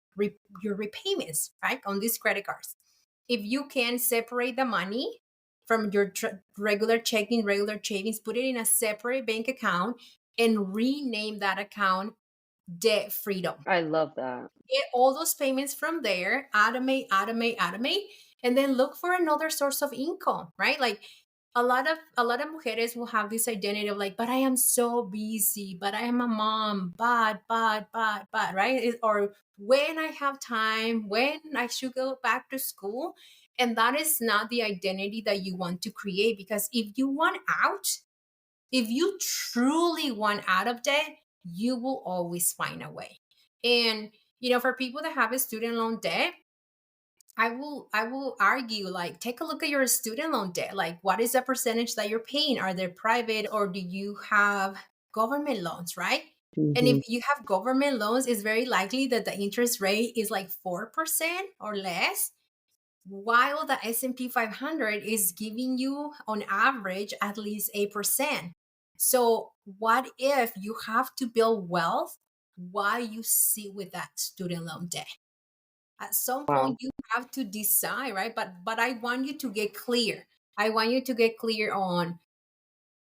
repayments, right, on these credit cards. If you can separate the money from your regular checking, regular savings, put it in a separate bank account and rename that account debt freedom. I love that. Get all those payments from there, automate, automate, automate, and then look for another source of income, right? Like a lot of mujeres will have this identity of like, but I am so busy, but I am a mom, but, right? Or when I have time, when I should go back to school. And that is not the identity that you want to create, because if you want out, if you truly want out of debt, you will always find a way. And for people that have a student loan debt, I will argue, like, take a look at your student loan debt. Like, what is the percentage that you're paying? Are they private or do you have government loans, right? And if Mm-hmm. you have government loans, it's very likely that the interest rate is like 4% or less, while the S&P 500 is giving you on average at least 8%. So what if you have to build wealth while you sit with that student loan debt? At some point Wow. you have to decide, right? But I want you to get clear. I want you to get clear on,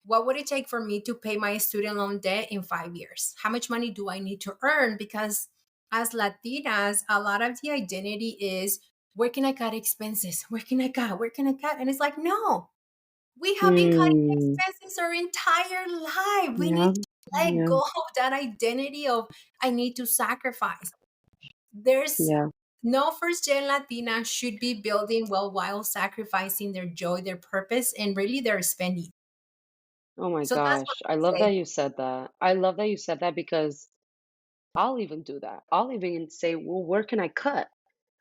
what would it take for me to pay my student loan debt in 5 years? How much money do I need to earn? Because as Latinas, a lot of the identity is, where can I cut expenses? Where can I cut? Where can I cut? And it's like, no, we have been cutting Mm. expenses our entire life. We need Yeah. to let Yeah. go of that identity of, I need to sacrifice. There's Yeah. no first gen Latina should be building well while sacrificing their joy, their purpose, and really their spending. Oh my So that's what gosh. I I love say. that you said that. I love that you said that because I'll even do that. I'll even say, well, where can I cut?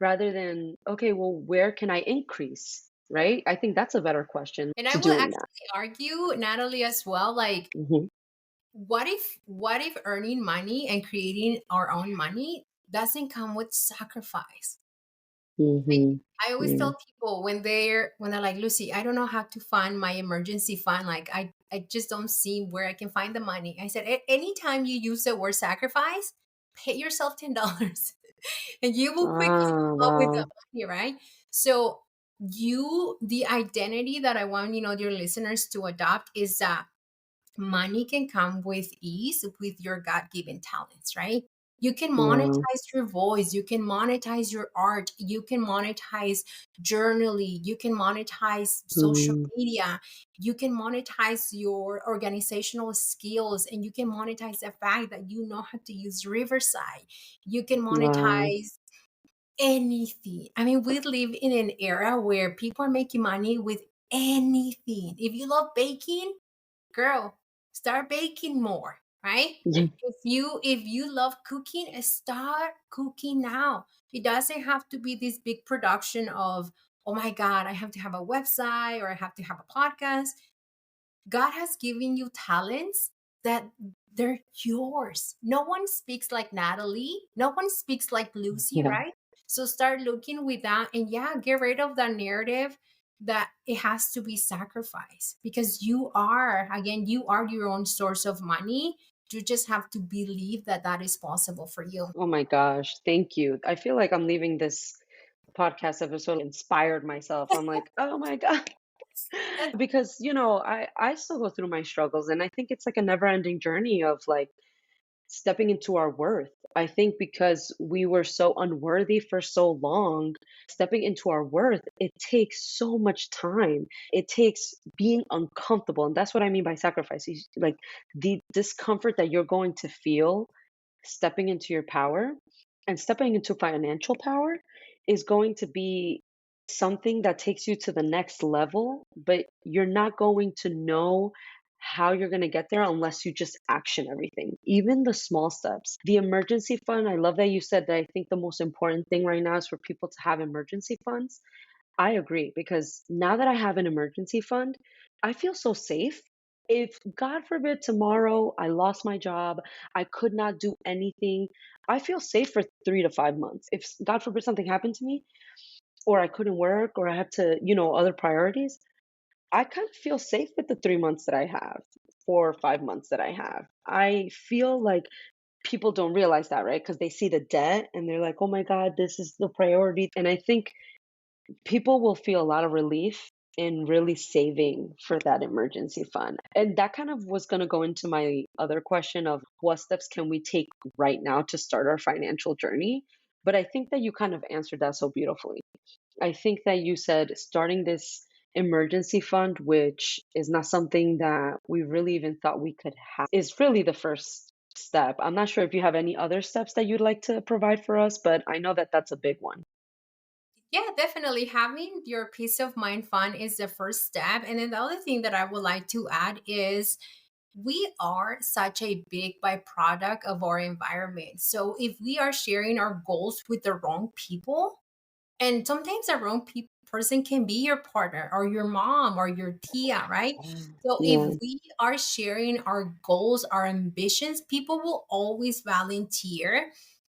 Rather than, okay, well, where can I increase? Right? I think that's a better question And I to will doing that. actually argue, Natalie, as well, like, Hmm. what if earning money and creating our own money doesn't come with sacrifice? Like, Hmm. I always Yeah. tell people when they're like, Lucy, I don't know how to fund my emergency fund. Like, I just don't see where I can find the money. I said, Anytime you use the word sacrifice, pay yourself $10 and you will quickly Ah, come up with the wow. money, right? So The identity that I want, your listeners to adopt is that money can come with ease with your God-given talents, right? You can Yeah. monetize your voice, you can monetize your art, you can monetize journaling, you can monetize social Mm, media, you can monetize your organizational skills, and you can monetize the fact that you know how to use Riverside. You can wow. monetize anything. I mean, we live in an era where people are making money with anything. If you love baking, girl, start baking more, right? If you love cooking, start cooking now. It doesn't have to be this big production of, oh my god, I have to have a website or I have to have a podcast. God has given you talents that they're yours. No one speaks like Nataly. No one speaks like Lucy, Yeah. right? So start looking with that, and yeah, get rid of that narrative that it has to be sacrificed, because you are your own source of money. You just have to believe that that is possible for you. Oh my gosh. Thank you. I feel like I'm leaving this podcast episode inspired myself. I'm like, oh my God. That- Because, I still go through my struggles, and I think it's like a never-ending journey of like stepping into our worth. I think because we were so unworthy for so long, stepping into our worth, it takes so much time. It takes being uncomfortable. And that's what I mean by sacrifice. Like the discomfort that you're going to feel stepping into your power and stepping into financial power is going to be something that takes you to the next level, but you're not going to know how you're going to get there unless you just action everything, even the small steps. The emergency fund, I love that you said that. I think the most important thing right now is for people to have emergency funds. I agree because now that I have an emergency fund, I feel so safe. If God forbid tomorrow I lost my job, I could not do anything, I feel safe for 3 to 5 months. If God forbid something happened to me, or I couldn't work, or I had to, other priorities, I kind of feel safe with the 3 months that I have, 4 or 5 months that I have. I feel like people don't realize that, right? Because they see the debt and they're like, oh my God, this is the priority. And I think people will feel a lot of relief in really saving for that emergency fund. And that kind of was going to go into my other question of what steps can we take right now to start our financial journey? But I think that you kind of answered that so beautifully. I think that you said starting this emergency fund, which is not something that we really even thought we could have, is really the first step. I'm not sure if you have any other steps that you'd like to provide for us, but I know that that's a big one. Yeah, definitely. Having your peace of mind fund is the first step. And then the other thing that I would like to add is we are such a big byproduct of our environment. So if we are sharing our goals with the wrong people, and sometimes the wrong person can be your partner or your mom or your tia, right? So if Yeah. we are sharing our goals, our ambitions, people will always volunteer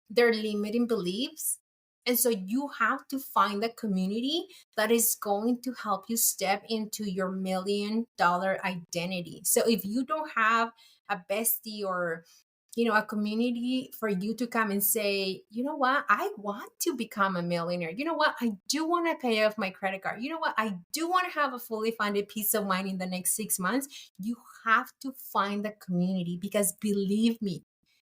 their limiting beliefs. And so you have to find a community that is going to help you step into your $1 million identity. So if you don't have a bestie or a community for you to come and say, you know what, I want to become a millionaire. You know what, I do want to pay off my credit card. You know what, I do want to have a fully funded peace of mind in the next 6 months. You have to find the community, because believe me,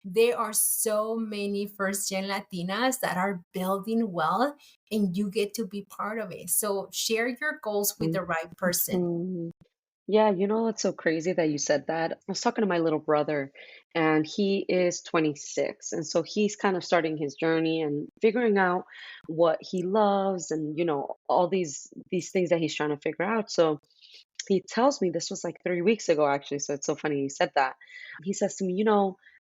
there are so many first gen Latinas that are building wealth, and you get to be part of it. So share your goals with the right person. Mhm. Yeah, it's so crazy that you said that. I was talking to my little brother, and he is 26. And so he's kind of starting his journey and figuring out what he loves and, all these things that he's trying to figure out. So he tells me this was like 3 weeks ago, actually. So it's so funny you said that. He says to me,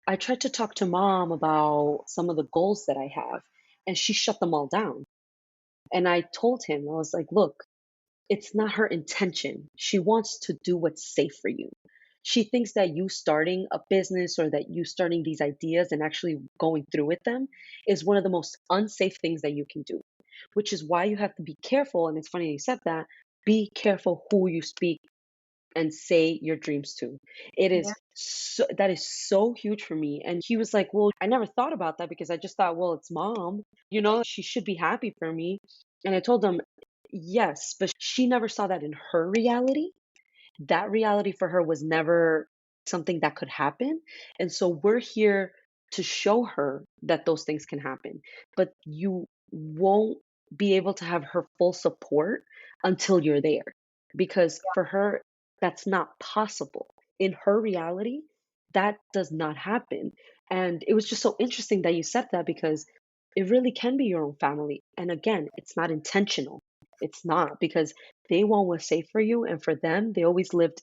I tried to talk to mom about some of the goals that I have, and she shut them all down. And I told him, I was like, look, it's not her intention. She wants to do what's safe for you. She thinks that you starting a business or that you starting these ideas and actually going through with them is one of the most unsafe things that you can do, which is why you have to be careful. And it's funny you said that. Be careful who you speak and say your dreams to. That is so huge for me. And he was like, well, I never thought about that because I just thought, well, it's mom, she should be happy for me. And I told him, yes, but she never saw that in her reality. That reality for her was never something that could happen. And so we're here to show her that those things can happen. But you won't be able to have her full support until you're there. Because for her, that's not possible. In her reality, that does not happen. And it was just so interesting that you said that because it really can be your own family. And again, it's not intentional. It's not because they want what's safe for you. And for them, they always lived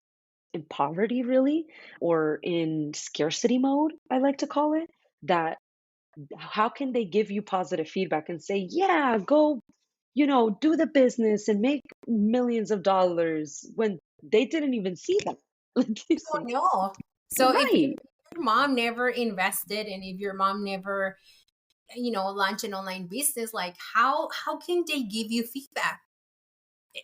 in poverty, really, or in scarcity mode, I like to call it. That how can they give you positive feedback and say, yeah, go, do the business and make millions of dollars when they didn't even see them? Like you don't see. know. So if Right. your mom never invested, and if your mom never, launched an online business, like how can they give you feedback?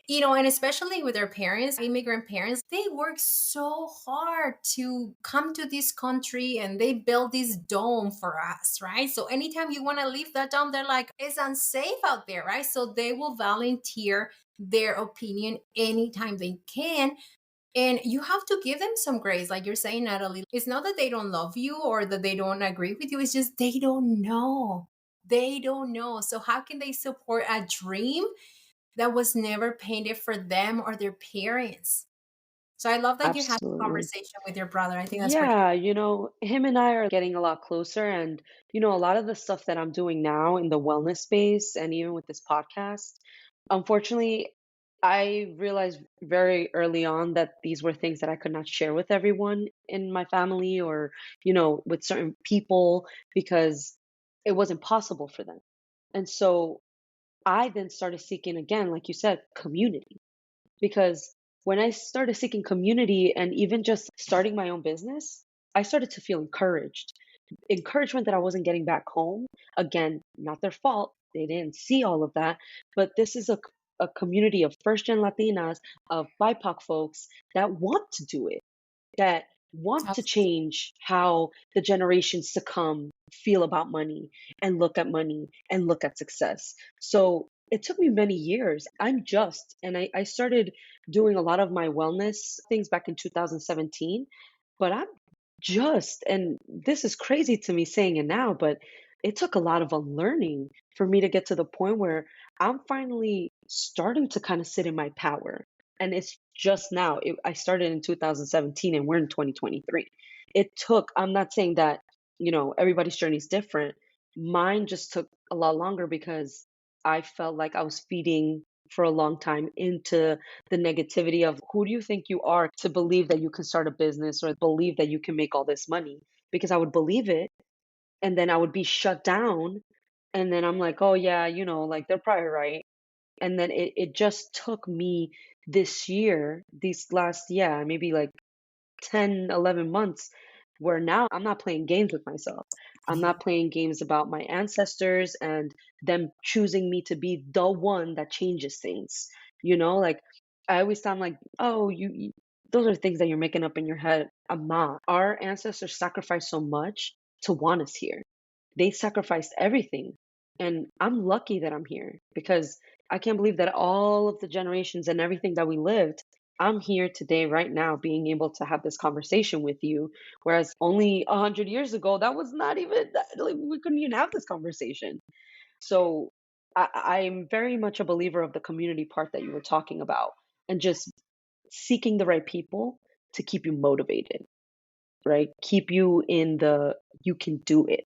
And especially with their parents, immigrant parents, they work so hard to come to this country, and they build this dome for us, right? So anytime you want to leave that dome, they're like, it's unsafe out there, right? So they will volunteer their opinion anytime they can. And you have to give them some grace. Like you're saying, Natalie, it's not that they don't love you or that they don't agree with you. It's just they don't know. They don't know. So how can they support a dream that was never painted for them or their parents? So I love that you had the Absolutely. conversation with your brother. I think that's pretty Yeah, him and I are getting a lot closer. And, a lot of the stuff that I'm doing now in the wellness space and even with this podcast, unfortunately, I realized very early on that these were things that I could not share with everyone in my family or, with certain people because it wasn't possible for them. And so I then started seeking again, like you said, community. Because when I started seeking community and even just starting my own business, I started to feel encouraged. Encouragement that I wasn't getting back home. Again, not their fault. They didn't see all of that. But this is a community of first gen Latinas, of BIPOC folks that want to do it, that want to absolutely. change how the generations to come feel about money and look at success. So it took me many years. And I started doing a lot of my wellness things back in 2017, but and this is crazy to me saying it now, but it took a lot of unlearning for me to get to the point where I'm finally starting to kind of sit in my power. And it's just now. I started in 2017 and we're in 2023. I'm not saying that, everybody's journey is different. Mine just took a lot longer because I felt like I was feeding for a long time into the negativity of who do you think you are to believe that you can start a business or believe that you can make all this money? Because I would believe it and then I would be shut down. And then I'm like, oh, yeah, like they're probably right. And then it just took me this year, these last, yeah, maybe like 10, 11 months, where now I'm not playing games with myself. I'm not playing games about my ancestors and them choosing me to be the one that changes things. Like I always sound like, oh, those are things that you're making up in your head. I'm not. Our ancestors sacrificed so much to want us here. They sacrificed everything. And I'm lucky that I'm here because I can't believe that all of the generations and everything that we lived, I'm here today, right now, being able to have this conversation with you. Whereas only 100 years ago, that was not even like we couldn't even have this conversation. So I'm very much a believer of the community part that you were talking about, and just seeking the right people to keep you motivated, right? Keep you in the you can do it,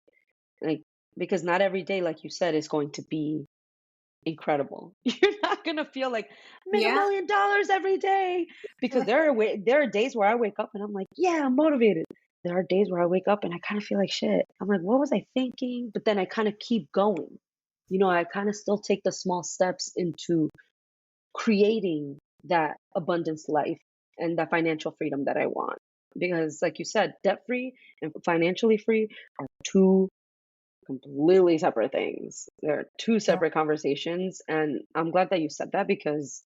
like because not every day, like you said, is going to be incredible. You're not gonna feel like make a Yeah. million dollars every day because there are days where I wake up and I'm like, yeah, I'm motivated. There are days where I wake up and I kind of feel like shit. I'm like, what was I thinking? But then I kind of keep going. I kind of still take the small steps into creating that abundance life and that financial freedom that I want. Because, like you said, debt free and financially free are two completely separate things. They're two Yeah. separate conversations. And I'm glad that you said that because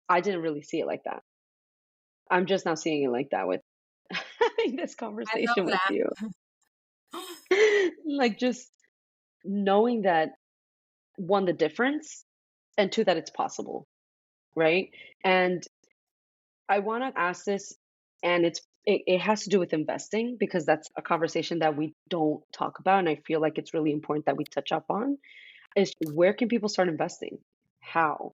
I didn't really see it like that. I'm just now seeing it like that with having this I love conversation with you. that. Like just knowing that one, the difference, and two, that it's possible. right? And I want to ask this, and it has to do with investing because that's a conversation that we don't talk about, and I feel like it's really important that we touch up on. Is where can people start investing? How?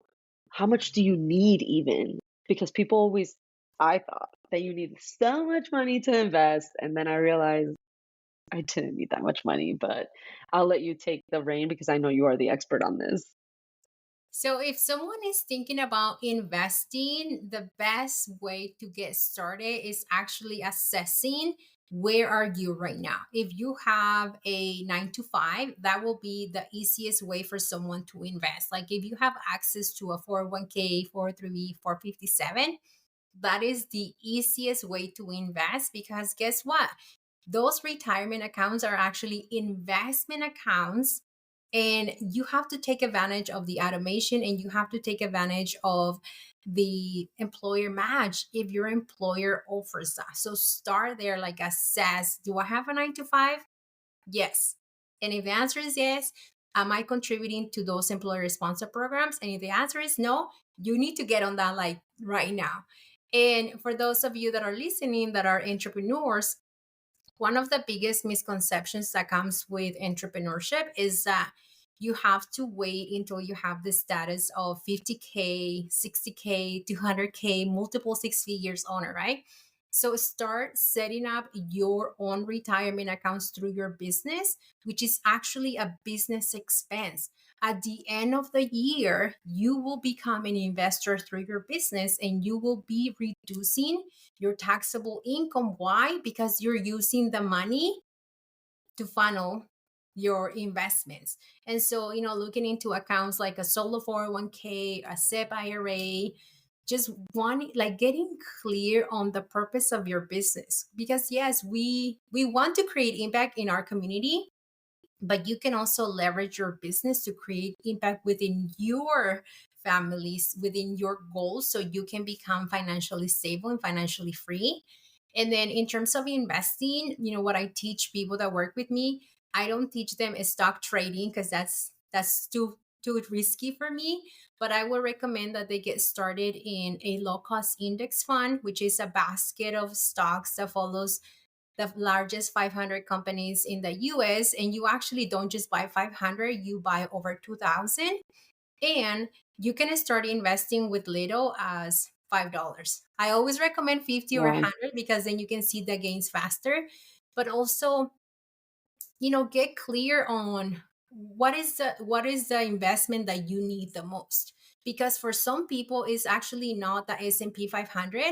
How much do you need even? Because people always, I thought that you need so much money to invest, and then I realized I didn't need that much money. But I'll let you take the reign because I know you are the expert on this. So, if someone is thinking about investing, the best way to get started is actually assessing where are you right now. If you have a 9 to 5, that will be the easiest way for someone to invest. Like if you have access to a 401k, 403b, 457, that is the easiest way to invest because guess what? Those retirement accounts are actually investment accounts, and you have to take advantage of the automation and you have to take advantage of the employer match if your employer offers that. So start there, like assess, do I have a 9 to 5? Yes. And if the answer is yes, am I contributing to those employer sponsor programs? And if the answer is no, you need to get on that like right now. And for those of you that are listening that are entrepreneurs, one of the biggest misconceptions that comes with entrepreneurship is that you have to wait until you have the status of 50K, 60K, 200K, multiple six figures owner, right? So start setting up your own retirement accounts through your business, which is actually a business expense. At the end of the year, you will become an investor through your business and you will be reducing your taxable income. Why? Because you're using the money to funnel your investments. And so, looking into accounts like a solo 401k, a SEP IRA, just wanting like getting clear on the purpose of your business. Because yes, we want to create impact in our community, but you can also leverage your business to create impact within your families, within your goals, so you can become financially stable and financially free. And then in terms of investing, what I teach people that work with me, I don't teach them stock trading because that's too risky for me. But I would recommend that they get started in a low cost index fund, which is a basket of stocks that follows the largest 500 companies in the US. And you actually don't just buy 500, you buy over 2,000. And you can start investing with little as $5. I always recommend 50 or Wow. 100 because then you can see the gains faster. But also, get clear on what is the investment that you need the most, because for some people it's actually not the S&P 500,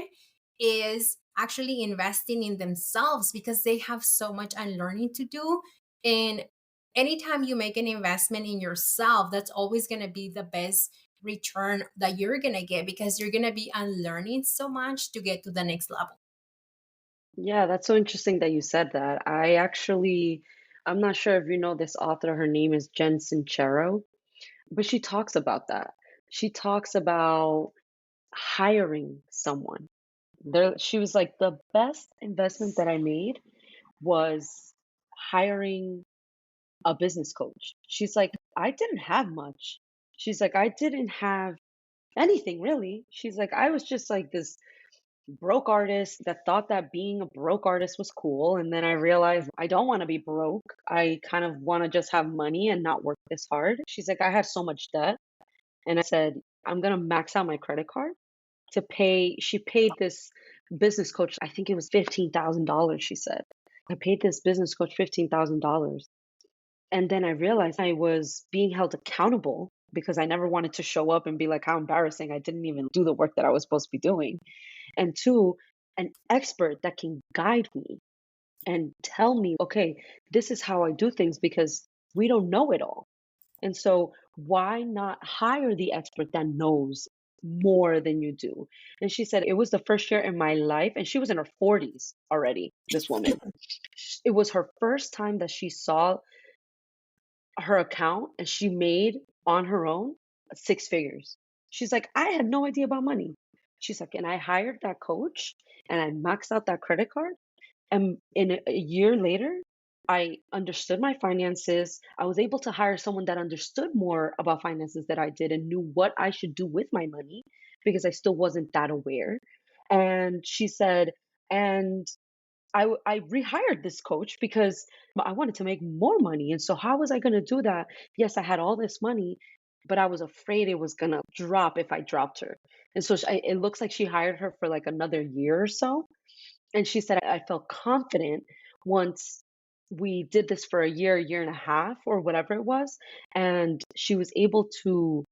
is actually investing in themselves because they have so much unlearning to do. And anytime you make an investment in yourself, that's always going to be the best return that you're going to get because you're going to be unlearning so much to get to the next level. Yeah, that's so interesting that you said that. I'm not sure if you know this author. Her name is Jen Sincero, but she talks about that. She talks about hiring someone. She was like, the best investment that I made was hiring a business coach. She's like, I didn't have much. She's like, I didn't have anything really. She's like, I was just like this broke artist that thought that being a broke artist was cool. And then I realized I don't want to be broke. I kind of want to just have money and not work this hard. She's like, I had so much debt. And I said, I'm going to max out my credit card to pay. She paid this business coach, I think it was $15,000, she said. I paid this business coach $15,000. And then I realized I was being held accountable because I never wanted to show up and be like, how embarrassing. I didn't even do the work that I was supposed to be doing. And two, an expert that can guide me and tell me, okay, this is how I do things because we don't know it all. And so, why not hire the expert that knows more than you do? And she said, it was the first year in my life, and she was in her 40s already, this woman. It was her first time that she saw her account and she made on her own six figures. She's like, I had no idea about money. She's like, and I hired that coach and I maxed out that credit card. And in a year later, I understood my finances. I was able to hire someone that understood more about finances that I did and knew what I should do with my money. because I still wasn't that aware. And she said, and I rehired this coach because I wanted to make more money. And so how was I going to do that? Yes, I had all this money, but I was afraid it was going to drop if I dropped her. And so it looks like she hired her for like another year or so. And she said, I felt confident once we did this for a year and a half, or whatever it was. And she was able to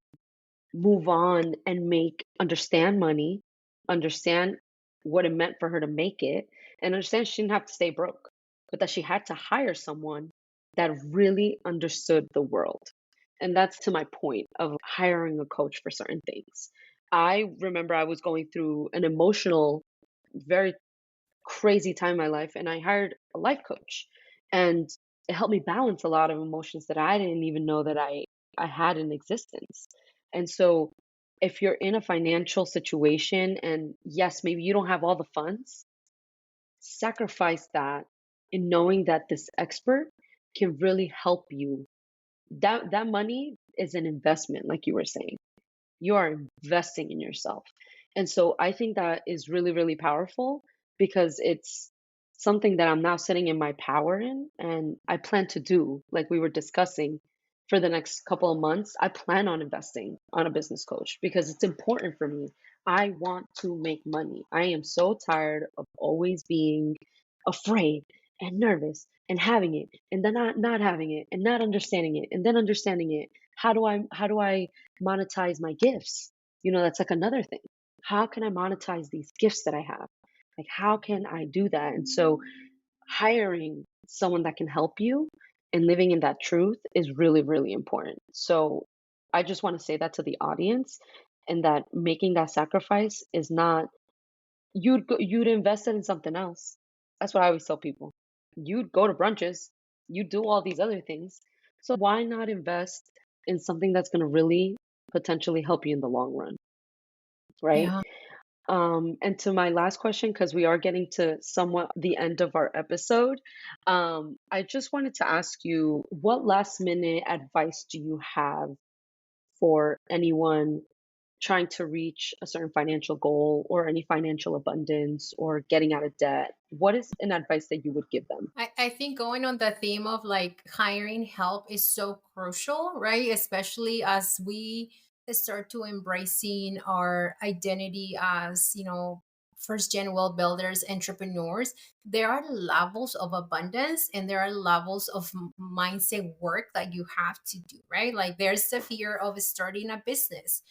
move on and understand money, understand what it meant for her to make it, and understand she didn't have to stay broke, but that she had to hire someone that really understood the world. And that's to my point of hiring a coach for certain things. I remember I was going through an emotional, very crazy time in my life, and I hired a life coach, and it helped me balance a lot of emotions that I didn't even know that I had in existence. And so if you're in a financial situation and yes, maybe you don't have all the funds, sacrifice that in knowing that this expert can really help you. That money is an investment, like you were saying. You are investing in yourself. And so I think that is really, really powerful because it's something that I'm now sitting in my power in. And I plan to do, like we were discussing, for the next couple of months. I plan on investing on a business coach because it's important for me. I want to make money. I am so tired of always being afraid and nervous and having it and then not having it and not understanding it and then understanding it. How do I monetize my gifts? That's like another thing. How can I monetize these gifts that I have? Like, how can I do that? And so, hiring someone that can help you and living in that truth is really, really important. So, I just want to say that to the audience, and that making that sacrifice is not, you'd invest it in something else. That's what I always tell people. You'd go to brunches, you do all these other things. So why not invest in something that's going to really potentially help you in the long run, right? Yeah. And to my last question, because we are getting to somewhat the end of our episode, I just wanted to ask you, what last minute advice do you have for anyone trying to reach a certain financial goal or any financial abundance or getting out of debt? What is an advice that you would give them? I think going on the theme of like hiring help is so crucial, right? Especially as we start to embracing our identity as, first gen wealth builders, entrepreneurs. There are levels of abundance and there are levels of mindset work that you have to do, right? Like there's the fear of starting a business.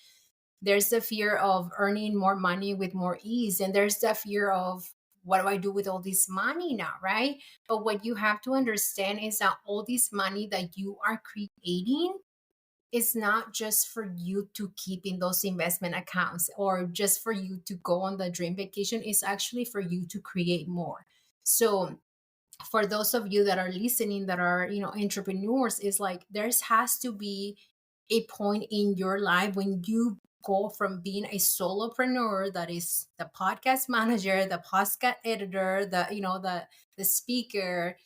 There's the fear of earning more money with more ease. And there's the fear of what do I do with all this money now, right? But what you have to understand is that all this money that you are creating is not just for you to keep in those investment accounts or just for you to go on the dream vacation. It's actually for you to create more. So for those of you that are listening that are entrepreneurs, is like there's has to be a point in your life when you go from being a solopreneur, that is the podcast manager, the podcast editor, the speaker.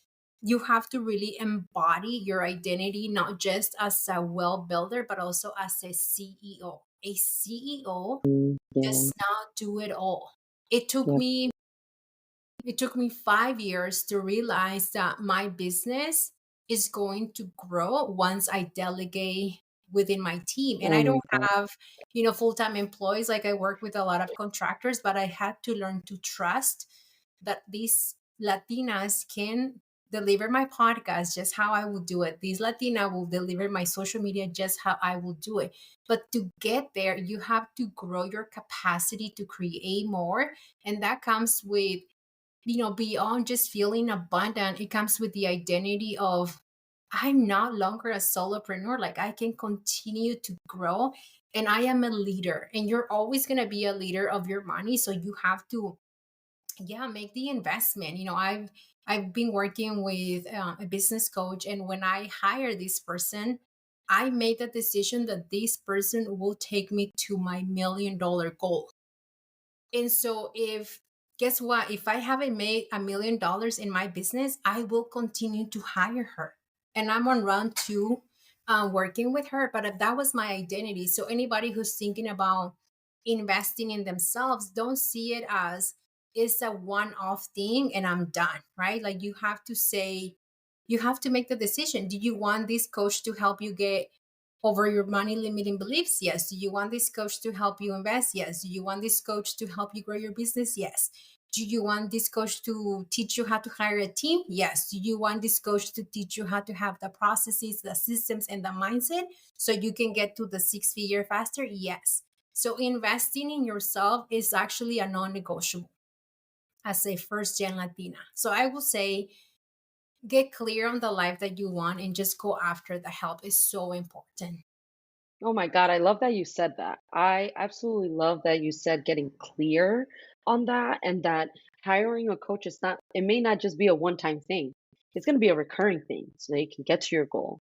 You have to really embody your identity not just as a well builder but also as a CEO. A CEO Yeah, does not do it all. it took yep, me it took me 5 years to realize that my business is going to grow once I delegate within my team. And oh I my don't God. have, full-time employees. Like I work with a lot of contractors, but I had to learn to trust that these Latinas can deliver my podcast just how I will do it. These Latina will deliver my social media just how I will do it. But to get there, you have to grow your capacity to create more. And that comes with beyond just feeling abundant, it comes with the identity of I'm not longer a solopreneur. Like I can continue to grow and I am a leader. And you're always going to be a leader of your money. So you have to, yeah, make the investment. I've been working with a business coach. And when I hire this person, I made the decision that this person will take me to my $1 million goal. And so if guess what? If I haven't made $1 million in my business, I will continue to hire her. And I'm on run two, working with her. But that was my identity. So anybody who's thinking about investing in themselves, don't see it as it's a one-off thing and I'm done, right? Like you have to say, you have to make the decision. Do you want this coach to help you get over your money limiting beliefs? Yes. Do you want this coach to help you invest? Yes. Do you want this coach to help you grow your business? Yes. Do you want this coach to teach you how to hire a team? Yes. Do you want this coach to teach you how to have the processes, the systems, and the mindset so you can get to the six-figure faster? Yes. So investing in yourself is actually a non-negotiable as a first gen Latina. So I will say get clear on the life that you want and just go after the help is so important. Oh my God, I love that you said that. I absolutely love that you said getting clear on that and that hiring a coach is not, it may not just be a one-time thing. It's going to be a recurring thing so that you can get to your goal.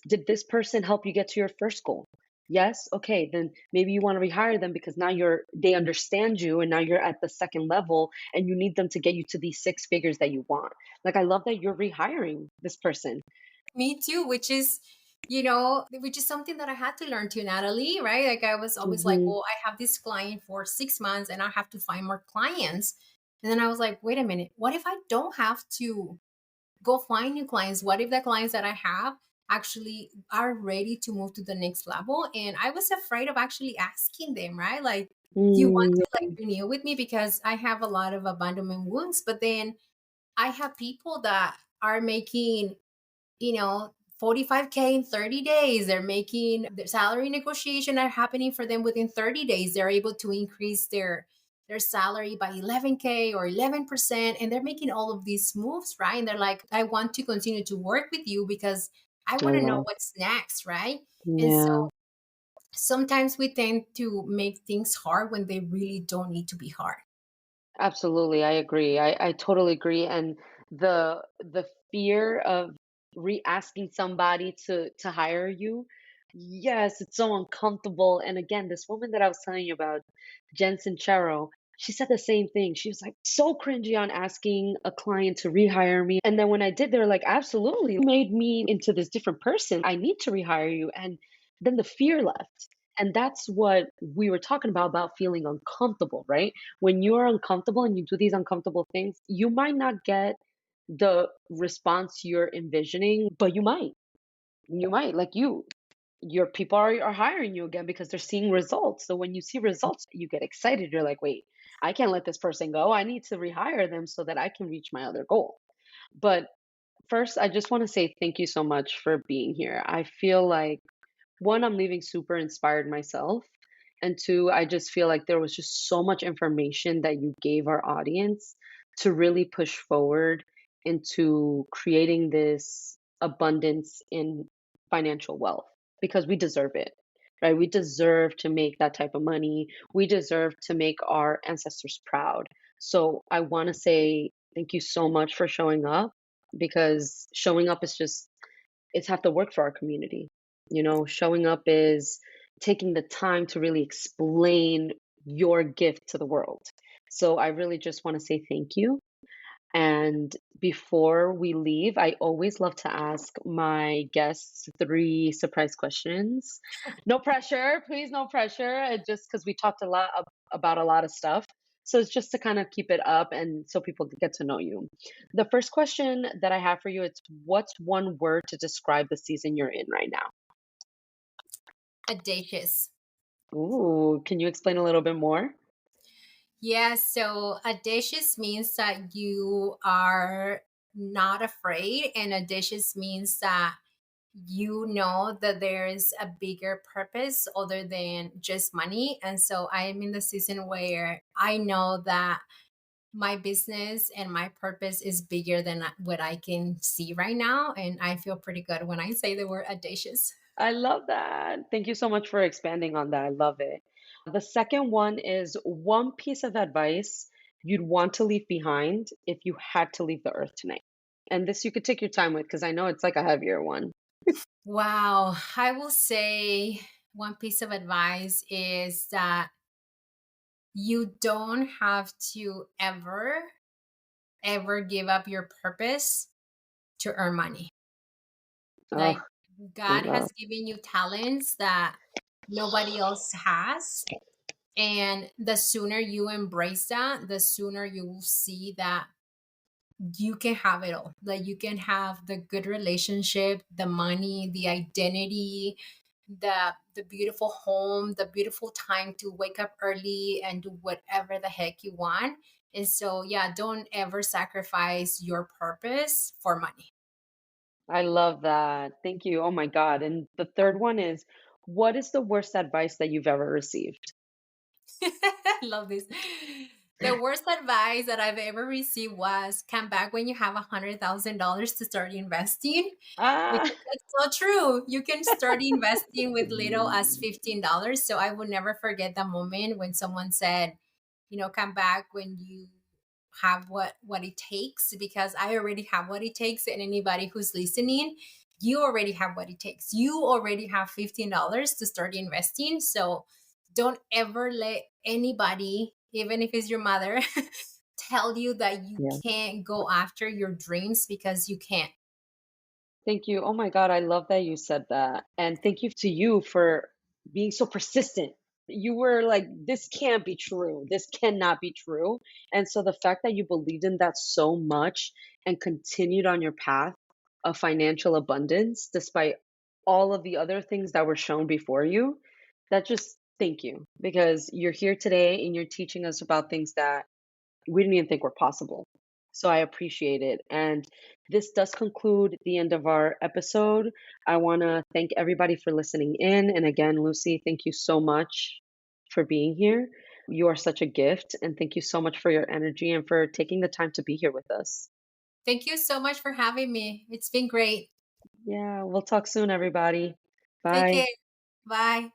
Did this person help you get to your first goal? Yes. Okay. Then maybe you want to rehire them because now they understand you and now you're at the second level and you need them to get you to these six figures that you want. Like, I love that you're rehiring this person. Me too, which is something that I had to learn to, Natalie, right? Like I was always like, Hmm. well, I have this client for 6 months and I have to find more clients. And then I was like, wait a minute, what if I don't have to go find new clients? What if the clients that I have actually are ready to move to the next level? And I was afraid of actually asking them, right? Like, do you want Mm, to like renew with me? Because I have a lot of abandonment wounds, but then I have people that are making, 45K in 30 days. They're making their salary negotiation are happening for them within 30 days. They're able to increase their salary by 11K or 11%, and they're making all of these moves, right? And they're like, I want to continue to work with you because I I want to know love. what's next, right? And so Yeah. sometimes we tend to make things hard when they really don't need to be hard. Absolutely, I agree. I totally agree. And the fear of re-asking somebody to hire you, yes, it's so uncomfortable. And again, this woman that I was telling you about, Jen Sincero, she said the same thing. She was like so cringy on asking a client to rehire me. And then when I did, they were like, absolutely, you made me into this different person. I need to rehire you. And then the fear left. And that's what we were talking about feeling uncomfortable, right? When you're uncomfortable and you do these uncomfortable things, you might not get the response you're envisioning, but you might. You might, like your people are hiring you again because they're seeing results. So when you see results, you get excited. You're like, wait, I can't let this person go. I need to rehire them so that I can reach my other goal. But first, I just want to say thank you so much for being here. I feel like one, I'm leaving super inspired myself. And two, I just feel like there was just so much information that you gave our audience to really push forward into creating this abundance in financial wealth because we deserve it, right? We deserve to make that type of money. We deserve to make our ancestors proud. So I want to say thank you so much for showing up because showing up is just it's have to work for our community. You know, showing up is taking the time to really explain your gift to the world. So I really just want to say thank you. And before we leave, I always love to ask my guests three surprise questions. No pressure, please, no pressure. Just because we talked a lot about a lot of stuff. So it's just to kind of keep it up and so people can get to know you. The first question that I have for you is what's one word to describe the season you're in right now? Audacious. Ooh, can you explain a little bit more? Yeah, so audacious means that you are not afraid, and audacious means that you know that there is a bigger purpose other than just money. And so I am in the season where I know that my business and my purpose is bigger than what I can see right now. And I feel pretty good when I say the word audacious. I love that. Thank you so much for expanding on that. I love it. The second one is one piece of advice you'd want to leave behind if you had to leave the earth tonight. And this you could take your time with because I know it's like a heavier one. Wow. I will say one piece of advice is that you don't have to ever give up your purpose to earn money. Oh, Like I God has love. given you talents that nobody else has. And the sooner you embrace that, the sooner you will see that you can have it all. Like you can have the good relationship, the money, the identity, the beautiful home, the beautiful time to wake up early and do whatever the heck you want. And so yeah, don't ever sacrifice your purpose for money. I love that. Thank you. Oh my God. And the third one is, what is the worst advice that you've ever received? I love this. The worst advice that I've ever received was come back when you have $100,000 to start investing. Ah, Because that's so true. You can start investing with little as $15. So I will never forget the moment when someone said, come back when you have what it takes, because I already have what it takes, and anybody who's listening, you already have what it takes. You already have $15 to start investing. So don't ever let anybody, even if it's your mother, tell you that you yeah. can't go after your dreams, because you can't. Thank you. Oh my God, I love that you said that. And thank you to you for being so persistent. You were like, this can't be true. This cannot be true. And so the fact that you believed in that so much and continued on your path of financial abundance, despite all of the other things that were shown before you, that just thank you, because you're here today and you're teaching us about things that we didn't even think were possible. So I appreciate it. And this does conclude the end of our episode. I want to thank everybody for listening in. And again, Lucy, thank you so much for being here. You are such a gift. And thank you so much for your energy and for taking the time to be here with us. Thank you so much for having me. It's been great. Yeah, we'll talk soon, everybody. Take care. Bye. Bye.